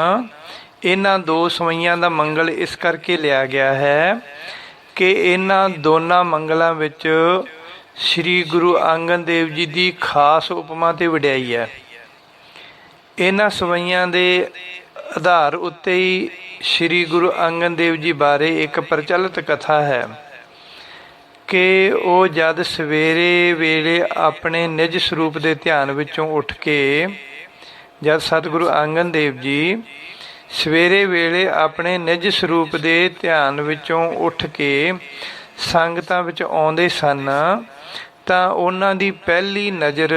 ਇਹਨਾਂ ਦੋ ਸਵਈਆਂ ਦਾ ਮੰਗਲ ਇਸ ਕਰਕੇ ਲਿਆ ਗਿਆ ਹੈ ਕਿ ਇਹਨਾਂ ਦੋਨਾਂ ਮੰਗਲਾਂ ਵਿੱਚ ਸ੍ਰੀ ਗੁਰੂ ਅੰਗਦ ਦੇਵ ਜੀ ਦੀ ਖਾਸ ਉਪਮਾ ਤੇ ਵਡਿਆਈ ਹੈ। ਇਹਨਾਂ ਸਵਈਆਂ ਦੇ ਆਧਾਰ ਉੱਤੇ ਹੀ ਸ੍ਰੀ ਗੁਰੂ ਅੰਗਦ ਦੇਵ ਜੀ ਬਾਰੇ ਇੱਕ ਪ੍ਰਚਲਿਤ ਕਥਾ ਹੈ ਕਿ ਉਹ ਜਦ ਸਵੇਰੇ ਵੇਲੇ ਆਪਣੇ ਨਿਜ ਸਰੂਪ ਦੇ ਧਿਆਨ ਵਿੱਚੋਂ ਉੱਠ ਕੇ, ਜਦ ਸਤਿਗੁਰੂ ਅੰਗਦ ਦੇਵ ਜੀ ਸਵੇਰੇ ਵੇਲੇ ਆਪਣੇ ਨਿਜ ਸਰੂਪ ਦੇ ਧਿਆਨ ਵਿੱਚੋਂ ਉੱਠ ਕੇ ਸੰਗਤਾਂ ਵਿੱਚ ਆਉਂਦੇ ਸਨ ਤਾਂ ਉਹਨਾਂ ਦੀ ਪਹਿਲੀ ਨਜ਼ਰ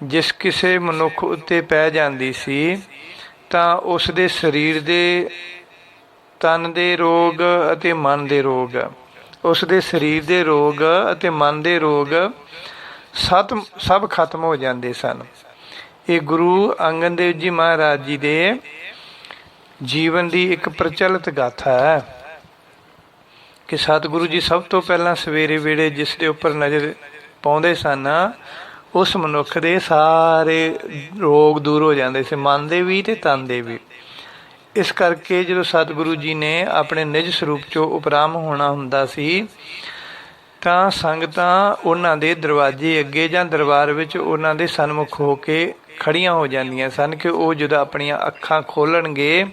ਜਿਸ ਕਿਸੇ ਮਨੁੱਖ ਉੱਤੇ ਪੈ ਜਾਂਦੀ ਸੀ ਤਾਂ ਉਸ ਦੇ ਸਰੀਰ ਦੇ ਤਨ ਦੇ ਰੋਗ ਅਤੇ ਮਨ ਦੇ ਰੋਗ, ਉਸ ਦੇ ਸਰੀਰ ਦੇ ਰੋਗ ਅਤੇ ਮਨ ਦੇ ਰੋਗ ਸਭ ਖਤਮ ਹੋ ਜਾਂਦੇ ਸਨ। ਇਹ ਗੁਰੂ ਅੰਗਦ ਦੇਵ ਜੀ ਮਹਾਰਾਜ ਜੀ ਦੇ ਜੀਵਨ ਦੀ ਇੱਕ ਪ੍ਰਚਲਿਤ ਗਾਥਾ ਹੈ ਕਿ ਸਤਿਗੁਰੂ ਜੀ ਸਭ ਤੋਂ ਪਹਿਲਾਂ ਸਵੇਰੇ ਵੇਲੇ ਜਿਸ ਦੇ ਉੱਪਰ ਨਜ਼ਰ ਪਾਉਂਦੇ ਸਨ ਉਸ ਮਨੁੱਖ ਦੇ ਸਾਰੇ ਰੋਗ ਦੂਰ ਹੋ ਜਾਂਦੇ ਸੀ, ਮਨ ਦੇ ਵੀ ਅਤੇ ਤਨ ਦੇ ਵੀ। ਇਸ ਕਰਕੇ ਜਦੋਂ ਸਤਿਗੁਰੂ ਜੀ ਨੇ ਆਪਣੇ ਨਿਜ ਸਰੂਪ 'ਚੋਂ ਉਪਰਾਮ ਹੋਣਾ ਹੁੰਦਾ ਸੀ ਤਾਂ ਸੰਗਤਾਂ ਉਹਨਾਂ ਦੇ ਦਰਵਾਜ਼ੇ ਅੱਗੇ ਜਾਂ ਦਰਬਾਰ ਵਿੱਚ ਉਹਨਾਂ ਦੇ ਸਨਮੁਖ ਹੋ ਕੇ ਖੜੀਆਂ ਹੋ ਜਾਂਦੀਆਂ ਸਨ ਕਿ ਉਹ ਜਦੋਂ ਆਪਣੀਆਂ ਅੱਖਾਂ ਖੋਲ੍ਹਣਗੇ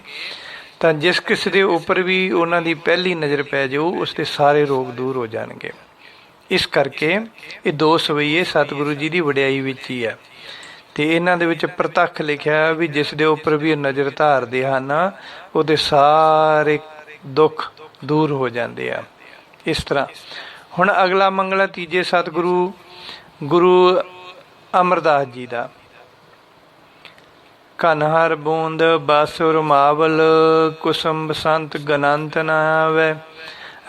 ਤਾਂ ਜਿਸ ਕਿਸੇ ਦੇ ਉੱਪਰ ਵੀ ਉਹਨਾਂ ਦੀ ਪਹਿਲੀ ਨਜ਼ਰ ਪੈ ਜਾਊ ਉਸ ਦੇ ਸਾਰੇ ਰੋਗ ਦੂਰ ਹੋ ਜਾਣਗੇ। ਇਸ ਕਰਕੇ ਇਹ ਦੋ ਸਵਈਏ ਸਤਿਗੁਰੂ ਜੀ ਦੀ ਵਡਿਆਈ ਵਿੱਚ ਹੀ ਹੈ ਅਤੇ ਇਹਨਾਂ ਦੇ ਵਿੱਚ ਪ੍ਰਤੱਖ ਲਿਖਿਆ ਵੀ ਜਿਸ ਦੇ ਉੱਪਰ ਵੀ ਨਜ਼ਰ ਧਾਰਦੇ ਹਨ ਉਹਦੇ ਸਾਰੇ ਦੁੱਖ ਦੂਰ ਹੋ ਜਾਂਦੇ ਆ। ਇਸ ਤਰ੍ਹਾਂ ਹੁਣ ਅਗਲਾ ਮੰਗਲਾ ਤੀਜੇ ਸਤਿਗੁਰੂ ਗੁਰੂ ਅਮਰਦਾਸ ਜੀ ਦਾ। ਘਨ ਹਰ ਬੂੰਦ ਬਸ ਰੁਮਾਵਲ, ਕੁਸਮ ਬਸੰਤ ਗਨੰਤ ਨ ਆਵੈ।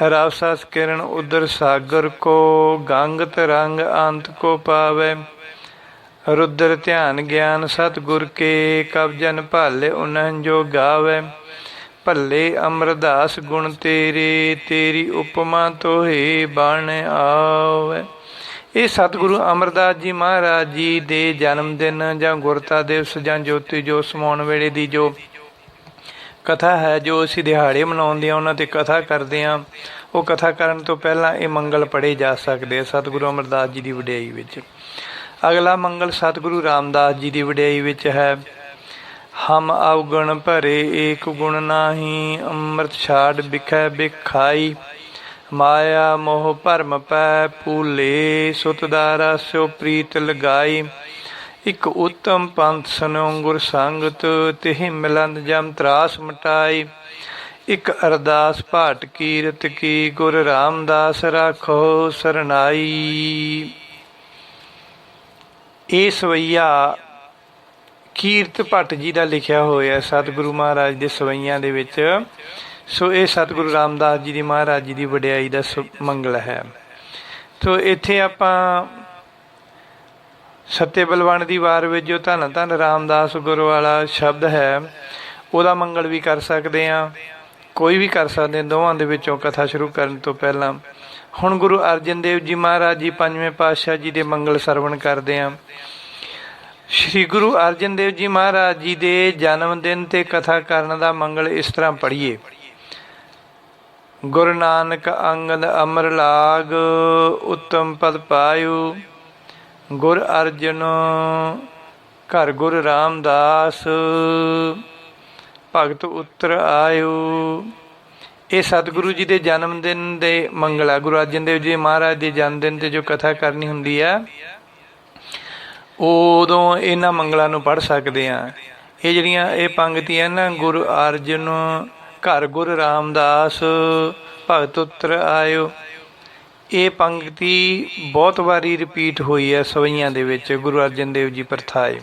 ਰਵਸਸ ਕਿਰਨ ਉਦਰ ਸਾਗਰ ਕੋ, ਗੰਗ ਤਰੰਗ ਅੰਤ ਕੋ ਪਾਵੈ। रुद्र ध्यान ज्ञान सतगुर के, कब जन भाले उन्हन जो गावै। भले अमरदास गुण तेरे, तेरी उपमा तो हे बन आवै। ਇਹ ਸਤਿਗੁਰੂ ਅਮਰਦਾਸ ਜੀ ਮਹਾਰਾਜ ਜੀ ਦੇ ਜਨਮ ਦਿਨ ਜਾਂ ਗੁਰਤਾ ਦਿਵਸ ਜਾਂ ਜੋਤੀ ਜੋਤ ਸਮਾਉਣ ਵੇਲੇ ਦੀ ਜੋ ਕਥਾ ਹੈ, ਜੋ ਅਸੀਂ ਦਿਹਾੜੇ ਮਨਾਉਂਦੇ ਹਾਂ, ਉਹਨਾਂ 'ਤੇ ਕਥਾ ਕਰਦੇ ਹਾਂ। ਉਹ ਕਥਾ ਕਰਨ ਤੋਂ ਪਹਿਲਾਂ ਇਹ ਮੰਗਲ ਪੜ੍ਹੇ ਜਾ ਸਕਦੇ ਆ ਸਤਿਗੁਰੂ ਅਮਰਦਾਸ ਜੀ ਦੀ ਵਡਿਆਈ ਵਿੱਚ। ਅਗਲਾ ਮੰਗਲ ਸਤਿਗੁਰੂ ਰਾਮਦਾਸ ਜੀ ਦੀ ਵਡਿਆਈ ਵਿੱਚ ਹੈ। ਹਮ ਅਵਗੁਣ ਭਰੇ ਏਕ ਗੁਣ ਨਾਹੀ, ਅੰਮ੍ਰਿਤ ਛਾੜ ਬਿਖੈ ਬਿਖਾਈ। ਮਾਇਆ ਮੋਹ ਭਰਮ ਪੈ ਭੂਲੇ, ਸੁਤ ਦਾ ਰਸਿਓ ਪ੍ਰੀਤ ਲਗਾਈ। ਇੱਕ ਉੱਤਮ ਪੰਥ ਸੁਨੋ ਗੁਰ ਸੰਗਤ, ਤਿਹ ਮਿਲੰਦ ਜਮ ਤਰਾਸ ਮਟਾਈ। ਇੱਕ ਅਰਦਾਸ ਭਾਟ ਕੀਰਤ ਕੀ, ਗੁਰ ਰਾਮਦਾਸ ਰਾਖੋ ਸਰਨਾਈ। ਇਹ ਸਵਈਆ ਕੀਰਤ ਭੱਟ ਜੀ ਦਾ ਲਿਖਿਆ ਹੋਇਆ ਸਤਿਗੁਰੂ ਮਹਾਰਾਜ ਦੇ ਸਵਈਆਂ ਦੇ ਵਿੱਚ। ਸੋ ਇਹ ਸਤਿਗੁਰੂ ਰਾਮਦਾਸ ਜੀ ਦੀ ਮਹਾਰਾਜ ਜੀ ਦੀ ਵਡਿਆਈ ਦਾ ਮੰਗਲ ਹੈ। ਸੋ ਇੱਥੇ ਆਪਾਂ ਸੱਤੇ ਬਲਵੰਡ ਦੀ ਵਾਰ ਵਿੱਚ ਜੋ ਧੰਨ ਧੰਨ ਰਾਮਦਾਸ ਗੁਰੂ ਵਾਲਾ ਸ਼ਬਦ ਹੈ, ਉਹਦਾ ਮੰਗਲ ਵੀ ਕਰ ਸਕਦੇ ਹਾਂ, ਕੋਈ ਵੀ ਕਰ ਸਕਦੇ ਹਾਂ ਦੋਵਾਂ ਦੇ ਵਿੱਚੋਂ ਕਥਾ ਸ਼ੁਰੂ ਕਰਨ ਤੋਂ ਪਹਿਲਾਂ। ਹੁਣ ਗੁਰੂ ਅਰਜਨ ਦੇਵ ਜੀ ਮਹਾਰਾਜ ਜੀ ਪੰਜਵੇਂ ਪਾਤਸ਼ਾਹ ਜੀ ਦੇ ਮੰਗਲ ਸਰਵਣ ਕਰਦੇ ਹਾਂ। ਸ਼੍ਰੀ ਗੁਰੂ ਅਰਜਨ ਦੇਵ ਜੀ ਮਹਾਰਾਜ ਜੀ ਦੇ ਜਨਮ ਦਿਨ 'ਤੇ ਕਥਾ ਕਰਨ ਦਾ ਮੰਗਲ ਇਸ ਤਰ੍ਹਾਂ ਪੜ੍ਹੀਏ। ਗੁਰੂ ਨਾਨਕ ਅੰਗਦ ਅਮਰ ਲਾਗ, ਉੱਤਮ ਪਦ ਪਾਇਓ। ਗੁਰ ਅਰਜਨ ਘਰ ਗੁਰ ਰਾਮਦਾਸ, ਭਗਤ ਉੱਤਰ ਆਇਓ। ਇਹ ਸਤਿਗੁਰੂ ਜੀ ਦੇ ਜਨਮ ਦਿਨ ਦੇ ਮੰਗਲ ਆ। ਗੁਰੂ ਅਰਜਨ ਦੇਵ ਜੀ ਮਹਾਰਾਜ ਦੇ ਜਨਮ ਦਿਨ 'ਤੇ ਜੋ ਕਥਾ ਕਰਨੀ ਹੁੰਦੀ ਆ, ਉਦੋਂ ਇਹਨਾਂ ਮੰਗਲਾਂ ਨੂੰ ਪੜ੍ਹ ਸਕਦੇ ਹਾਂ। ਇਹ ਜਿਹੜੀਆਂ ਇਹ ਪੰਗਤੀਆਂ ਨਾ, ਗੁਰੂ ਅਰਜਨ ਘਰ ਗੁਰੂ ਰਾਮਦਾਸ, ਭਗਤ ਉੱਤਰ ਆਇਓ, ਇਹ ਪੰਗਤੀ ਬਹੁਤ ਵਾਰੀ ਰਿਪੀਟ ਹੋਈ ਹੈ ਸਵਈਆਂ ਦੇ ਵਿੱਚ ਗੁਰੂ ਅਰਜਨ ਦੇਵ ਜੀ ਪ੍ਰਥਾਏ।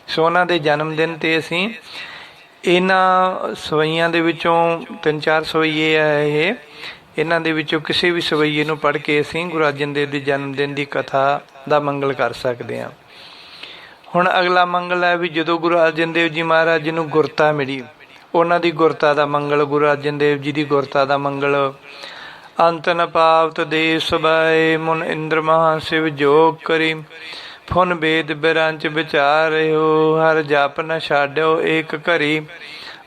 ਸੋ ਉਹਨਾਂ ਦੇ ਜਨਮ ਦਿਨ 'ਤੇ ਅਸੀਂ ਇਹਨਾਂ ਸਵਈਆਂ ਦੇ ਵਿੱਚੋਂ 3-4 ਸਵਈਏ ਆ ਇਹ, ਇਹਨਾਂ ਦੇ ਵਿੱਚੋਂ ਕਿਸੇ ਵੀ ਸਵਈਏ ਨੂੰ ਪੜ੍ਹ ਕੇ ਅਸੀਂ ਗੁਰੂ ਅਰਜਨ ਦੇਵ ਦੇ ਜਨਮ ਦਿਨ ਦੀ ਕਥਾ ਦਾ ਮੰਗਲ ਕਰ ਸਕਦੇ ਹਾਂ। ਹੁਣ ਅਗਲਾ ਮੰਗਲ ਹੈ ਵੀ ਜਦੋਂ ਗੁਰੂ ਅਰਜਨ ਦੇਵ ਜੀ ਮਹਾਰਾਜ ਜੀ ਨੂੰ ਗੁਰਤਾ ਮਿਲੀ, ਉਹਨਾਂ ਦੀ ਗੁਰਤਾ ਦਾ ਮੰਗਲ। ਗੁਰੂ ਅਰਜਨ ਦੇਵ ਜੀ ਦੀ ਗੁਰਤਾ ਦਾ ਮੰਗਲ। ਅੰਤ ਨ ਪਾਵਤ ਦੇਵ ਸਬਾਏ, ਮੁਨ ਇੰਦਰ ਮਹਾ ਸ਼ਿਵ ਜੋਗ ਕਰੀ। ਫੁਨ ਵੇਦ ਬਿਰੰਚ ਵਿਚਾਰਿਓ, ਹਰ ਜਪ ਨ ਛਾਡਿਓ ਏਕ ਘਰੀ।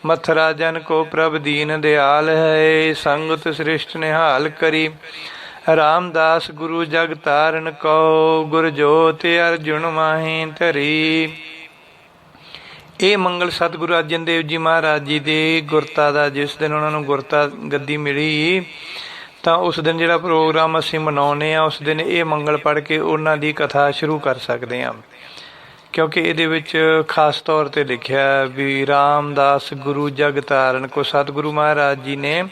ਮਥਰਾ ਜਨ ਕੋ ਪ੍ਰਭ ਦੀਨ ਦਿਆਲ ਹੈ, ਸੰਗਤ ਸ੍ਰਿਸ਼ਟ ਨਿਹਾਲ ਕਰੀ। ਰਾਮਦਾਸ ਗੁਰੂ ਜਗ ਤਾਰਨ ਕਉ, ਗੁਰ ਜੋਤ ਅਰਜੁਨ ਮਾਹੀ ਧਰੀ। ਇਹ ਮੰਗਲ ਸਤਿਗੁਰੂ ਅਰਜਨ ਦੇਵ ਜੀ ਮਹਾਰਾਜ ਜੀ ਦੇ ਗੁਰਤਾ ਦਾ, ਜਿਸ ਦਿਨ ਉਹਨਾਂ ਨੂੰ ਗੁਰਤਾ ਗੱਦੀ ਮਿਲੀ, ਤਾਂ ਉਸ ਦਿਨ ਜਿਹੜਾ ਪ੍ਰੋਗਰਾਮ ਅਸੀਂ ਮਨਾਉਂਦੇ ਹਾਂ, ਉਸ ਦਿਨ ਇਹ ਮੰਗਲ ਪੜ੍ਹ ਕੇ ਉਹਨਾਂ ਦੀ ਕਥਾ ਸ਼ੁਰੂ ਕਰ ਸਕਦੇ ਹਾਂ। ਕਿਉਂਕਿ ਇਹਦੇ ਵਿੱਚ ਖਾਸ ਤੌਰ 'ਤੇ ਲਿਖਿਆ ਵੀ ਰਾਮਦਾਸ ਗੁਰੂ ਜਗ ਤਾਰਨ ਕੋ, ਸਤਿਗੁਰੂ ਮਹਾਰਾਜ ਜੀ ਨੇ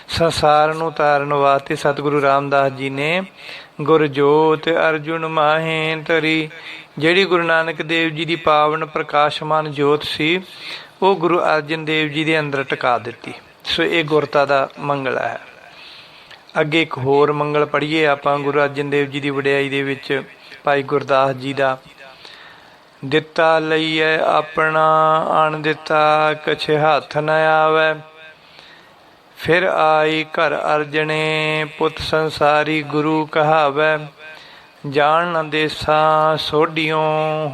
ਸੰਸਾਰ ਨੂੰ ਤਾਰਨ ਵਾਸਤੇ ਸਤਿਗੁਰੂ ਰਾਮਦਾਸ ਜੀ ਨੇ ਗੁਰਜੋਤ ਅਰਜੁਨ ਮਾਹੇ ਧਰੀ। ਜਿਹੜੀ ਗੁਰੂ ਨਾਨਕ ਦੇਵ ਜੀ ਦੀ ਪਾਵਨ ਪ੍ਰਕਾਸ਼ਮਾਨ ਜੋਤ ਸੀ, ਉਹ ਗੁਰੂ ਅਰਜਨ ਦੇਵ ਜੀ ਦੇ ਅੰਦਰ ਟਿਕਾ ਦਿੱਤੀ। ਸੋ ਇਹ ਗੁਰਤਾ ਦਾ ਮੰਗਲ ਹੈ। ਅੱਗੇ ਇੱਕ ਹੋਰ ਮੰਗਲ ਪੜ੍ਹੀਏ ਆਪਾਂ ਗੁਰੂ ਅਰਜਨ ਦੇਵ ਜੀ ਦੀ ਵਡਿਆਈ ਦੇ ਵਿੱਚ, ਭਾਈ ਗੁਰਦਾਸ ਜੀ ਦਾ। ਦਿੱਤਾ ਲਈਐ ਆਪਣਾ ਅਣ ਦਿੱਤਾ, ਕਛੇ ਹੱਥ ਨ ਆਵੈ। ਫਿਰ ਆਈ ਘਰ ਅਰਜਣੇ, ਪੁੱਤ ਸੰਸਾਰੀ ਗੁਰੂ ਕਹਾਵੈ। ਜਾਣ ਨ ਦੇਸਾਂ ਸੋਢਿਓ,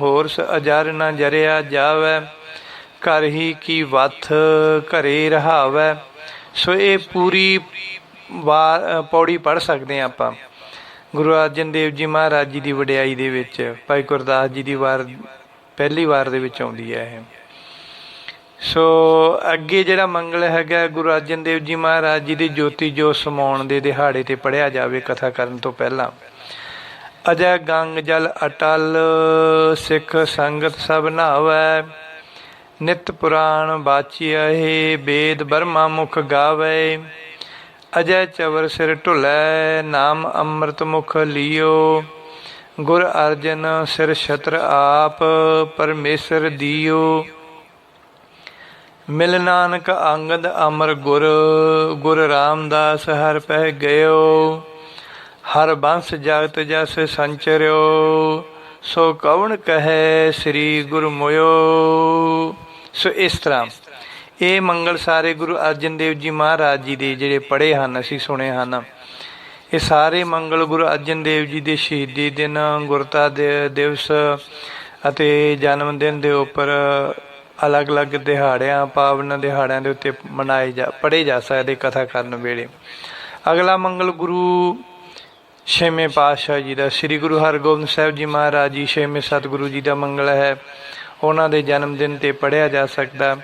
ਹੋਰਸ ਅਜਰ ਨ ਜਰਿਆ ਜਾਵੈ। ਘਰ ਹੀ ਕੀ ਵੱਥ ਘਰੇ ਰਹਾਵੈ। ਸੋ ਇਹ ਪੂਰੀ ਪੌੜੀ ਪੜ੍ਹ ਸਕਦੇ ਹਾਂ ਆਪਾਂ ਗੁਰੂ ਅਰਜਨ ਦੇਵ ਜੀ ਮਹਾਰਾਜ ਜੀ ਦੀ ਵਡਿਆਈ ਦੇ ਵਿੱਚ। ਭਾਈ ਗੁਰਦਾਸ ਜੀ ਦੀ ਵਾਰ ਪਹਿਲੀ ਵਾਰ ਦੇ ਵਿੱਚ ਆਉਂਦੀ ਹੈ ਇਹ। ਸੋ ਅੱਗੇ ਜਿਹੜਾ ਮੰਗਲ ਹੈਗਾ ਗੁਰੂ ਅਰਜਨ ਦੇਵ ਜੀ ਮਹਾਰਾਜ ਜੀ ਦੀ ਜੋਤੀ ਜੋਤ ਸਮਾਉਣ ਦੇ ਦਿਹਾੜੇ 'ਤੇ ਪੜ੍ਹਿਆ ਜਾਵੇ ਕਥਾ ਕਰਨ ਤੋਂ ਪਹਿਲਾਂ। ਅਜੈ ਗੰਗ ਜਲ ਅਟਲ, ਸਿੱਖ ਸੰਗਤ ਸਭ ਨਹਾਵੈ। ਨਿਤ ਪੁਰਾਣ ਬਾਚੀਆ ਹੈ, ਵੇਦ ਬਰਮਾ ਮੁਖ ਗਾਵੈ। ਅਜੈ ਚਵਰ ਸਿਰ ਢੁਲੈ, ਨਾਮ ਅੰਮ੍ਰਿਤ ਮੁਖ ਲਿਓ। गुर अर्जन सिर छत्र आप, परमेसर दियो। मिल नानक अंगद अमर गुर, गुर रामदास हर पह गयो। हर बंस जगत जस संचर्यो, सो कौन कहे श्री गुरु मोयो। सो इस तरह ਇਹ ਮੰਗਲ ਸਾਰੇ ਗੁਰੂ ਅਰਜਨ ਦੇਵ ਜੀ ਮਹਾਰਾਜ ਜੀ ਦੇ ਜਿਹੜੇ ਪੜ੍ਹੇ ਹਨ, ਅਸੀਂ ਸੁਣੇ ਹਨ। ਇਹ ਸਾਰੇ ਮੰਗਲ ਗੁਰੂ ਅਰਜਨ ਦੇਵ ਜੀ ਦੇ ਸ਼ਹੀਦੀ ਦਿਨ, ਗੁਰਤਾ ਦੇ ਦਿਵਸ ਅਤੇ ਜਨਮ ਦਿਨ ਦੇ ਉੱਪਰ ਅਲੱਗ ਅਲੱਗ ਦਿਹਾੜਿਆਂ, ਪਾਵਨ ਦਿਹਾੜਿਆਂ ਦੇ ਉੱਤੇ ਪੜ੍ਹੇ ਜਾ ਸਕਦੇ ਕਥਾ ਕਰਨ ਵੇਲੇ। ਅਗਲਾ ਮੰਗਲ ਗੁਰੂ ਛੇਵੇਂ ਪਾਤਸ਼ਾਹ ਜੀ ਦਾ, ਸ੍ਰੀ ਗੁਰੂ ਹਰਗੋਬਿੰਦ ਸਾਹਿਬ ਜੀ ਮਹਾਰਾਜ ਜੀ ਛੇਵੇਂ ਸਤਿਗੁਰੂ ਜੀ ਦਾ ਮੰਗਲ ਹੈ। ਉਹਨਾਂ ਦੇ ਜਨਮ ਦਿਨ 'ਤੇ ਪੜ੍ਹਿਆ ਜਾ ਸਕਦਾ।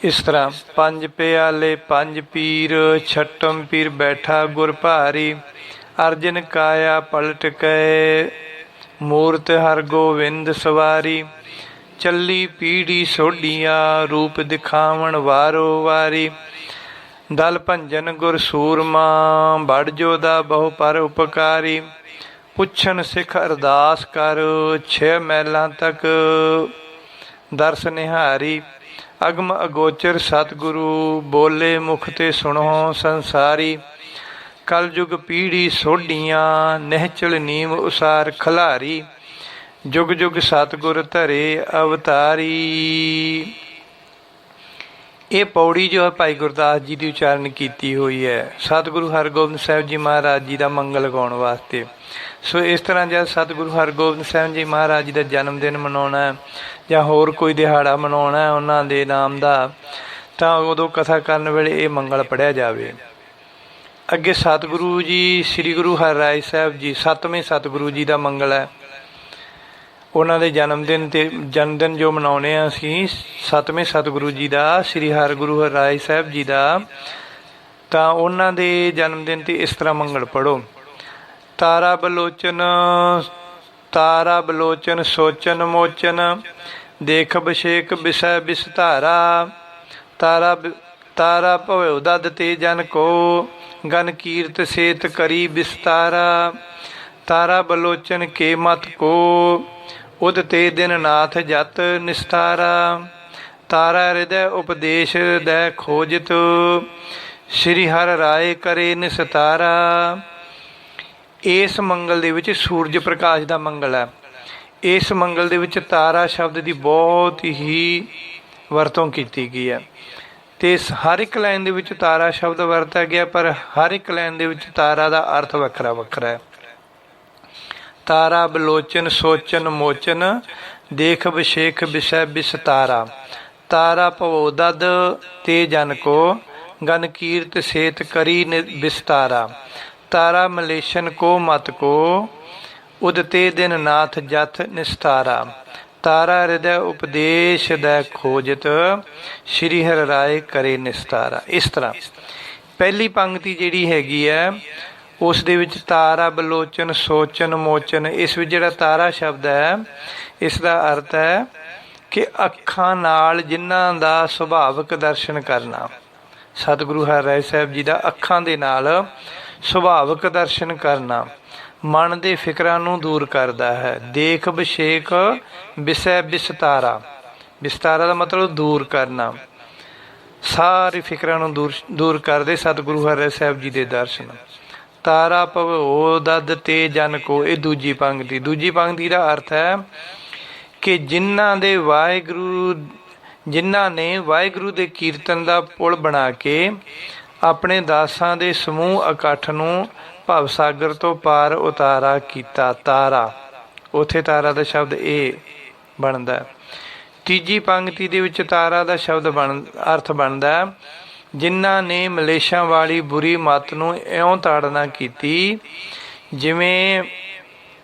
ਇਸ ਤਰ੍ਹਾਂ ਪੰਜ ਪਿਆਲੇ ਪੰਜ ਪੀਰ, ਛਟਮ ਪੀਰ ਬੈਠਾ ਗੁਰ ਭਾਰੀ। ਅਰਜਨ ਕਾਇਆ ਪਲਟ ਕੈ, ਮੂਰਤ ਹਰਗੋਬਿੰਦ ਸਵਾਰੀ। ਚੱਲੀ ਪੀੜੀ ਸੋਢੀਆਂ, ਰੂਪ ਦਿਖਾਵਣ ਵਾਰੋ ਵਾਰੀ। ਦਲ ਭੰਜਨ ਗੁਰ ਸੂਰਮਾ, ਬੜ ਜੋਦਾ ਬਹੁ ਪਰ ਉਪਕਾਰੀ। ਪੁੱਛਣ ਸਿੱਖ ਅਰਦਾਸ ਕਰ, 6 ਮਹਿਲਾਂ ਤੱਕ ਦਰਸ ਨਿਹਾਰੀ। ਅਗਮ ਅਗੋਚਰ ਸਤਿਗੁਰੂ, ਬੋਲੇ ਮੁਖ ਤੇ ਸੁਣੋ ਸੰਸਾਰੀ। ਕਲਯੁਗ ਪੀੜੀ ਸੋਢੀਆਂ, ਨਿਹਚਲ ਨੀਮ ਉਸਾਰ ਖਲਾਰੀ। ਜੁਗ ਜੁਗ ਸਤਿਗੁਰ ਧਰੇ ਅਵਤਾਰੀ। ਇਹ ਪੌੜੀ ਜੋ ਹੈ ਭਾਈ ਗੁਰਦਾਸ ਜੀ ਦੀ ਉਚਾਰਨ ਕੀਤੀ ਹੋਈ ਹੈ ਸਤਿਗੁਰੂ ਹਰਗੋਬਿੰਦ ਸਾਹਿਬ ਜੀ ਮਹਾਰਾਜ ਜੀ ਦਾ ਮੰਗਲ ਗਾਉਣ ਵਾਸਤੇ। ਸੋ ਇਸ ਤਰ੍ਹਾਂ ਜਦ ਸਤਿਗੁਰੂ ਹਰਗੋਬਿੰਦ ਸਾਹਿਬ ਜੀ ਮਹਾਰਾਜ ਜੀ ਦਾ ਜਨਮ ਦਿਨ ਮਨਾਉਣਾ ਜਾਂ ਹੋਰ ਕੋਈ ਦਿਹਾੜਾ ਮਨਾਉਣਾ ਉਹਨਾਂ ਦੇ ਨਾਮ ਦਾ, ਤਾਂ ਉਦੋਂ ਕਥਾ ਕਰਨ ਵੇਲੇ ਇਹ ਮੰਗਲ ਪੜ੍ਹਿਆ ਜਾਵੇ। ਅੱਗੇ ਸਤਿਗੁਰੂ ਜੀ ਸ੍ਰੀ ਗੁਰੂ ਹਰਿਰਾਏ ਸਾਹਿਬ ਜੀ, 7ਵੇਂ ਸਤਿਗੁਰੂ ਜੀ ਦਾ ਮੰਗਲ ਹੈ। ਉਹਨਾਂ ਦੇ ਜਨਮ ਦਿਨ 'ਤੇ ਜਨਮ ਦਿਨ ਜੋ ਮਨਾਉਂਦੇ ਹਾਂ ਅਸੀਂ 7ਵੇਂ ਸਤਿਗੁਰੂ ਜੀ ਦਾ, ਸ੍ਰੀ ਹਰਿਗੁਰੂ ਹਰਿਰਾਏ ਸਾਹਿਬ ਜੀ ਦਾ, ਤਾਂ ਉਹਨਾਂ ਦੇ ਜਨਮ ਦਿਨ 'ਤੇ ਇਸ ਤਰ੍ਹਾਂ ਮੰਗਲ ਪੜ੍ਹੋ। ਤਾਰਾ ਬਲੋਚਨ, ਤਾਰਾ ਬਲੋਚਨ ਸੋਚਨ ਮੋਚਨ। ਦੇਖ ਅਭਿਸ਼ੇਕ ਵਿਸੈ ਵਿਸਤਾਰਾ। ਤਾਰਾ ਤਾਰਾ ਭਵਿਉ ਦਦ ਤੇ ਜਨ ਕੋ, ਗਨ ਕੀਰਤ ਸੇਤ ਕਰੀ ਵਿਸਤਾਰਾ। ਤਾਰਾ ਬਲੋਚਨ ਕੇ ਮਤ ਕੋ, ਉਦ ਤੇ ਦਿਨ ਨਾਥ ਜਤ ਨਿਸਤਾਰਾ। ਤਾਰਾ ਹਿਰਦੈ ਉਪਦੇਸ਼ ਦੈ ਖੋਜਿਤ, ਸ੍ਰੀ ਹਰਿ ਰਾਏ ਕਰੇ ਨਿਸਤਾਰਾ। ਇਸ ਮੰਗਲ ਦੇ ਵਿੱਚ ਸੂਰਜ ਪ੍ਰਕਾਸ਼ ਦਾ ਮੰਗਲ ਹੈ। ਇਸ ਮੰਗਲ ਦੇ ਵਿੱਚ ਤਾਰਾ ਸ਼ਬਦ ਦੀ ਬਹੁਤ ਹੀ ਵਰਤੋਂ ਕੀਤੀ ਗਈ ਹੈ ਅਤੇ ਹਰ ਇੱਕ ਲਾਈਨ ਦੇ ਵਿੱਚ ਤਾਰਾ ਸ਼ਬਦ ਵਰਤਿਆ ਗਿਆ, ਪਰ ਹਰ ਇੱਕ ਲਾਈਨ ਦੇ ਵਿੱਚ ਤਾਰਾ ਦਾ ਅਰਥ ਵੱਖਰਾ ਵੱਖਰਾ ਹੈ। ਤਾਰਾ ਬਲੋਚਨ ਸੋਚਨ ਮੋਚਨ, ਦੇਖ ਅਭਿਸ਼ੇਕ ਵਿਸੈ ਵਿਸਤਾਰਾ। ਤਾਰਾ ਭਵੋ ਦਦ ਤੇ ਜਨ ਕੋ, ਗਨ ਕੀਰਤ ਸੇਤ ਕਰੀ ਵਿਸਤਾਰਾ। ਤਾਰਾ ਮਲੇਸ਼ਨ ਕੋ ਮਤ ਕੋ, ਉਦ ਤੇ ਦਿਨ ਨਾਥ ਜਥ ਨਿਸਤਾਰਾ। ਤਾਰਾ ਹਿਰਦੈ ਉਪਦੇਸ਼ ਦੈ ਖੋਜਤ, ਸ੍ਰੀ ਹਰਿ ਰਾਏ ਕਰੇ ਨਿਸਤਾਰਾ। ਇਸ ਤਰ੍ਹਾਂ ਪਹਿਲੀ ਪੰਕਤੀ ਜਿਹੜੀ ਹੈਗੀ ਹੈ ਉਸ ਦੇ ਵਿੱਚ ਤਾਰਾ ਬਲੋਚਨ ਸੋਚਨ ਮੋਚਨ, ਇਸ ਵਿੱਚ ਜਿਹੜਾ ਤਾਰਾ ਸ਼ਬਦ ਹੈ ਇਸ ਦਾ ਅਰਥ ਹੈ ਕਿ ਅੱਖਾਂ ਨਾਲ ਜਿਨ੍ਹਾਂ ਦਾ ਸੁਭਾਵਿਕ ਦਰਸ਼ਨ ਕਰਨਾ। ਸਤਿਗੁਰੂ ਹਰਿਰਾਏ ਸਾਹਿਬ ਜੀ ਦਾ ਅੱਖਾਂ ਦੇ ਨਾਲ ਸੁਭਾਵਿਕ ਦਰਸ਼ਨ ਕਰਨਾ ਮਨ ਦੇ ਫਿਕਰਾਂ ਨੂੰ ਦੂਰ ਕਰਦਾ ਹੈ। ਦੇਖ ਅਭਿਸ਼ੇਕ ਵਿਸੈ ਵਿਸਤਾਰਾ, ਵਿਸਤਾਰਾ ਦਾ ਮਤਲਬ ਦੂਰ ਕਰਨਾ, ਸਾਰੀ ਫਿਕਰਾਂ ਨੂੰ ਦੂਰ ਕਰਦੇ ਸਤਿਗੁਰੂ ਹਰਿਰਾਏ ਸਾਹਿਬ ਜੀ ਦੇ ਦਰਸ਼ਨ। ਤਾਰਾ ਭਵੋ ਦਦ ਤੇ ਜਨ ਕੋ, ਇਹ ਦੂਜੀ ਪੰਕਤੀ। ਦੂਜੀ ਪੰਕਤੀ ਦਾ ਅਰਥ ਹੈ ਕਿ ਜਿਨ੍ਹਾਂ ਦੇ ਜਿਨ੍ਹਾਂ ਨੇ ਵਾਹਿਗੁਰੂ ਦੇ ਕੀਰਤਨ ਦਾ ਪੁਲ ਬਣਾ ਕੇ ਆਪਣੇ ਦਾਸਾਂ ਦੇ ਸਮੂਹ ਇਕੱਠ ਨੂੰ ਭਵ ਸਾਗਰ ਤੋਂ ਪਾਰ ਉਤਾਰਾ ਕੀਤਾ। ਤਾਰਾ, ਉੱਥੇ ਤਾਰਾ ਦਾ ਸ਼ਬਦ ਇਹ ਬਣਦਾ। ਤੀਜੀ ਪੰਕਤੀ ਦੇ ਵਿੱਚ ਤਾਰਾ ਦਾ ਸ਼ਬਦ ਅਰਥ ਬਣਦਾ ਜਿਨ੍ਹਾਂ ਨੇ ਮਲੇਸ਼ਾਂ ਵਾਲੀ ਬੁਰੀ ਮੱਤ ਨੂੰ ਇਉਂ ਤਾੜਨਾ ਕੀਤੀ ਜਿਵੇਂ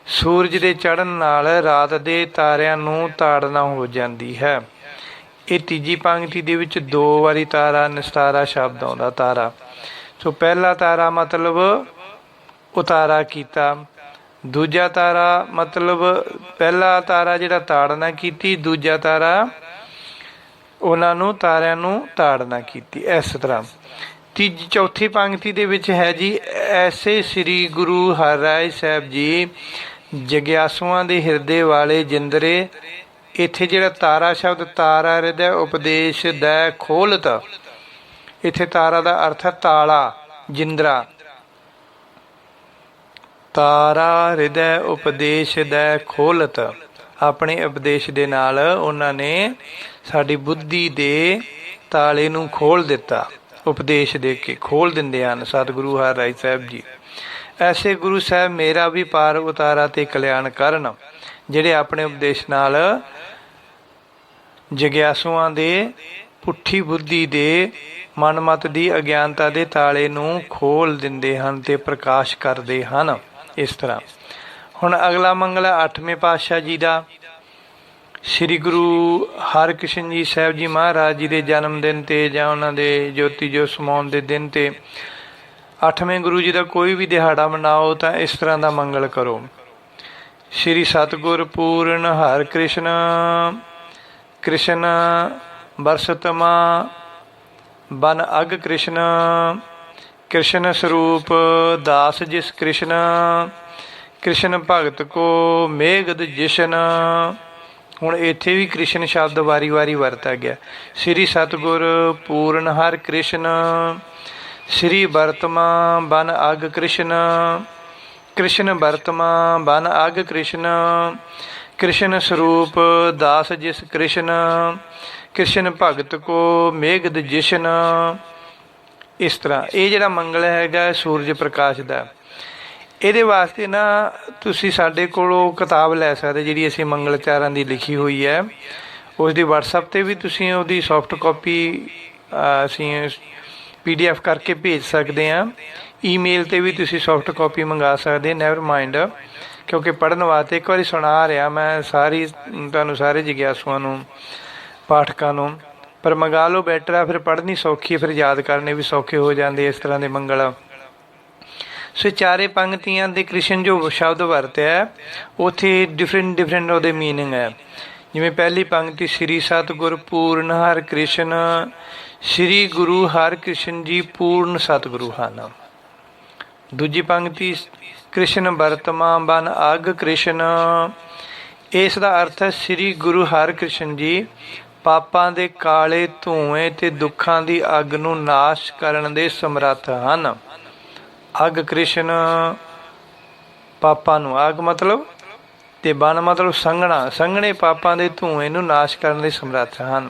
ਸੂਰਜ ਦੇ ਚੜ੍ਹਨ ਨਾਲ ਰਾਤ ਦੇ ਤਾਰਿਆਂ ਨੂੰ ਤਾੜਨਾ ਹੋ ਜਾਂਦੀ ਹੈ। ਇਹ ਤੀਜੀ ਪੰਕਤੀ ਦੇ ਵਿੱਚ 2 ਵਾਰੀ ਤਾਰਾ ਨਿਸਤਾਰਾ ਸ਼ਬਦ ਆਉਂਦਾ। ਤਾਰਾ, ਸੋ ਪਹਿਲਾ ਤਾਰਾ ਮਤਲਬ ਉਤਾਰਾ ਕੀਤਾ, ਦੂਜਾ ਤਾਰਾ ਮਤਲਬ ਪਹਿਲਾ ਤਾਰਾ ਜਿਹੜਾ ਤਾੜਨਾ ਕੀਤੀ, ਦੂਜਾ ਤਾਰਾ ਉਹਨਾਂ ਨੂੰ ਤਾਰਿਆਂ ਨੂੰ ਤਾੜਨਾ ਕੀਤੀ। ਇਸ ਤਰ੍ਹਾਂ चौथी पंक्ति ਦੇ ਵਿੱਚ ਹੈ ਜੀ, ਐਸੇ ਸ੍ਰੀ ਗੁਰੂ ਹਰਿਰਾਏ ਸਾਹਿਬ ਜੀ ਜਗਿਆਸੂਆਂ ਦੇ ਹਿਰਦੇ ਵਾਲੇ ਜਿੰਦਰੇ। ਇੱਥੇ ਜਿਹੜਾ ਤਾਰਾ ਸ਼ਬਦ, ਤਾਰਾ ਹਿਰਦੈ ਉਪਦੇਸ਼ ਦੈ ਖੋਲਤ, ਇੱਥੇ ਤਾਰਾ ਦਾ ਅਰਥ ਹੈ ਤਾਲਾ, ਜਿੰਦਰਾ। ਤਾਰਾ ਹਿਰਦੈ ਉਪਦੇਸ਼ ਦੈ ਖੋਲਤ, ਆਪਣੇ ਉਪਦੇਸ਼ ਦੇ ਨਾਲ ਉਹਨਾਂ ਨੇ ਸਾਡੀ ਬੁੱਧੀ ਦੇ ਤਾਲੇ ਨੂੰ ਖੋਲ ਦਿੱਤਾ। ਉਪਦੇਸ਼ ਦੇ ਕੇ ਖੋਲ ਦਿੰਦੇ ਹਨ ਸਤਿਗੁਰੂ ਹਰਿਰਾਏ ਸਾਹਿਬ ਜੀ। ਐਸੇ ਗੁਰੂ ਸਾਹਿਬ ਮੇਰਾ ਵੀ ਪਾਰ ਉਤਾਰਾ ਤੇ ਕਲਿਆਣ ਕਰਨ, ਜਿਹੜੇ ਆਪਣੇ ਉਪਦੇਸ਼ ਨਾਲ ਜਗਿਆਸੂਆਂ ਦੇ ਪੁੱਠੀ ਬੁੱਧੀ ਦੇ ਮਨਮਤ ਦੀ ਅਗਿਆਨਤਾ ਦੇ ਤਾਲੇ ਨੂੰ ਖੋਲ ਦਿੰਦੇ ਹਨ ਤੇ ਪ੍ਰਕਾਸ਼ ਕਰਦੇ ਹਨ। ਇਸ ਤਰ੍ਹਾਂ ਹੁਣ ਅਗਲਾ ਮੰਗਲ ਹੈ 8ਵੇਂ ਪਾਤਸ਼ਾਹ ਜੀ ਦਾ। ਸ਼੍ਰੀ ਗੁਰੂ ਹਰਿਕ੍ਰਿਸ਼ਨ ਜੀ ਸਾਹਿਬ ਜੀ ਮਹਾਰਾਜ ਜੀ ਦੇ ਜਨਮ ਦਿਨ 'ਤੇ ਜਾਂ ਉਹਨਾਂ ਦੇ ਜੋਤੀ ਜੋਤ ਸਮਾਉਣ ਦੇ ਦਿਨ 'ਤੇ 8ਵੇਂ ਗੁਰੂ ਜੀ ਦਾ ਕੋਈ ਵੀ ਦਿਹਾੜਾ ਮਨਾਓ ਤਾਂ ਇਸ ਤਰ੍ਹਾਂ ਦਾ ਮੰਗਲ ਕਰੋ। ਸ਼੍ਰੀ ਸਤਿਗੁਰ ਪੂਰਨ ਹਰਿਕ੍ਰਿਸ਼ਨ ਕ੍ਰਿਸ਼ਨ ਬਰਸਤਮਾ ਬਨ ਅਗ ਕ੍ਰਿਸ਼ਨ, ਕ੍ਰਿਸ਼ਨ ਸਰੂਪ ਦਾਸ ਜਿਸ ਕ੍ਰਿਸ਼ਨ, ਕ੍ਰਿਸ਼ਨ ਭਗਤ ਕੋ ਮੇਘਦ ਜਿਸ਼ਨ। ਹੁਣ ਇੱਥੇ ਵੀ ਕ੍ਰਿਸ਼ਨ ਸ਼ਬਦ ਵਾਰੀ ਵਾਰੀ ਵਰਤਿਆ ਗਿਆ। ਸ਼੍ਰੀ ਸਤਿਗੁਰ ਪੂਰਨ ਹਰਿ ਕ੍ਰਿਸ਼ਨ, ਸ਼੍ਰੀ ਵਰਤਮਾ ਬਨ ਅਗ ਕ੍ਰਿਸ਼ਨ, ਕ੍ਰਿਸ਼ਨ ਵਰਤਮਾ ਬਨ ਅਗ ਕ੍ਰਿਸ਼ਨ, ਕ੍ਰਿਸ਼ਨ ਸਰੂਪ ਦਾਸ ਜਿਸ ਕ੍ਰਿਸ਼ਨ, ਕ੍ਰਿਸ਼ਨ ਭਗਤ ਕੋ ਮੇਘਦ ਜਿਸ਼ਨ। ਇਸ ਤਰ੍ਹਾਂ ਇਹ ਜਿਹੜਾ ਮੰਗਲ ਹੈਗਾ ਸੂਰਜ ਪ੍ਰਕਾਸ਼ ਦਾ, ਇਹਦੇ ਵਾਸਤੇ ਨਾ ਤੁਸੀਂ ਸਾਡੇ ਕੋਲੋਂ ਕਿਤਾਬ ਲੈ ਸਕਦੇ ਜਿਹੜੀ ਅਸੀਂ ਮੰਗਲਚਾਰਾਂ ਦੀ ਲਿਖੀ ਹੋਈ ਹੈ। ਉਸ ਦੀ ਵਟਸਐਪ 'ਤੇ ਵੀ ਤੁਸੀਂ ਉਹਦੀ ਸੋਫਟ ਕਾਪੀ ਅਸੀਂ PDF ਕਰਕੇ ਭੇਜ ਸਕਦੇ ਹਾਂ। ਈਮੇਲ 'ਤੇ ਵੀ ਤੁਸੀਂ ਸੋਫਟ ਕਾਪੀ ਮੰਗਾ ਸਕਦੇ। ਨੈਵਰ ਮਾਈਂਡ, ਕਿਉਂਕਿ ਪੜ੍ਹਨ ਵਾਸਤੇ ਇੱਕ ਵਾਰੀ ਸੁਣਾ ਰਿਹਾ ਮੈਂ ਸਾਰੀ ਤੁਹਾਨੂੰ, ਸਾਰੇ ਜਗਿਆਸੂਆਂ ਨੂੰ, ਪਾਠਕਾਂ ਨੂੰ, ਪਰ ਮੰਗਾ ਲਓ ਬੈਟਰ ਆ। ਫਿਰ ਪੜ੍ਹਨੀ ਸੌਖੀ ਹੈ, ਫਿਰ ਯਾਦ ਕਰਨੇ ਵੀ ਸੌਖੇ ਹੋ ਜਾਂਦੇ ਇਸ ਤਰ੍ਹਾਂ ਦੇ ਮੰਗਲ। ਸੋ ਚਾਰੇ ਪੰਕਤੀਆਂ ਦੇ ਕ੍ਰਿਸ਼ਨ ਜੋ ਸ਼ਬਦ ਵਰਤਿਆ ਉੱਥੇ ਡਿਫਰੈਂਟ ਉਹਦੇ ਮੀਨਿੰਗ ਹੈ। ਜਿਵੇਂ ਪਹਿਲੀ ਪੰਕਤੀ ਸ਼੍ਰੀ ਸਤਿਗੁਰ ਪੂਰਨ ਹਰਿ ਕ੍ਰਿਸ਼ਨ, ਸ਼੍ਰੀ ਗੁਰੂ ਹਰਿਕ੍ਰਿਸ਼ਨ ਜੀ ਪੂਰਨ ਸਤਿਗੁਰੂ ਹਨ। ਦੂਜੀ ਪੰਕਤੀ ਕ੍ਰਿਸ਼ਨ ਵਰਤਮਾ ਬਨ ਅਗ ਕ੍ਰਿਸ਼ਨ, ਇਸ ਦਾ ਅਰਥ ਹੈ ਸ਼੍ਰੀ ਗੁਰੂ ਹਰਿਕ੍ਰਿਸ਼ਨ ਜੀ ਪਾਪਾਂ ਦੇ ਕਾਲੇ ਧੂਏਂ ਤੇ ਦੁੱਖਾਂ ਦੀ ਅੱਗ ਨੂੰ ਨਾਸ਼ ਕਰਨ ਦੇ ਸਮਰੱਥ ਹਨ। ਅਗ ਕ੍ਰਿਸ਼ਨ, ਪਾਪਾਂ ਨੂੰ, ਅਗ ਮਤਲਬ ਤੇ ਬਨ ਮਤਲਬ ਸੰਘਣਾ, ਸੰਘਣੇ ਪਾਪਾਂ ਦੇ ਧੂਏਂ ਨੂੰ ਨਾਸ਼ ਕਰਨ ਦੇ ਸਮਰੱਥ ਹਨ।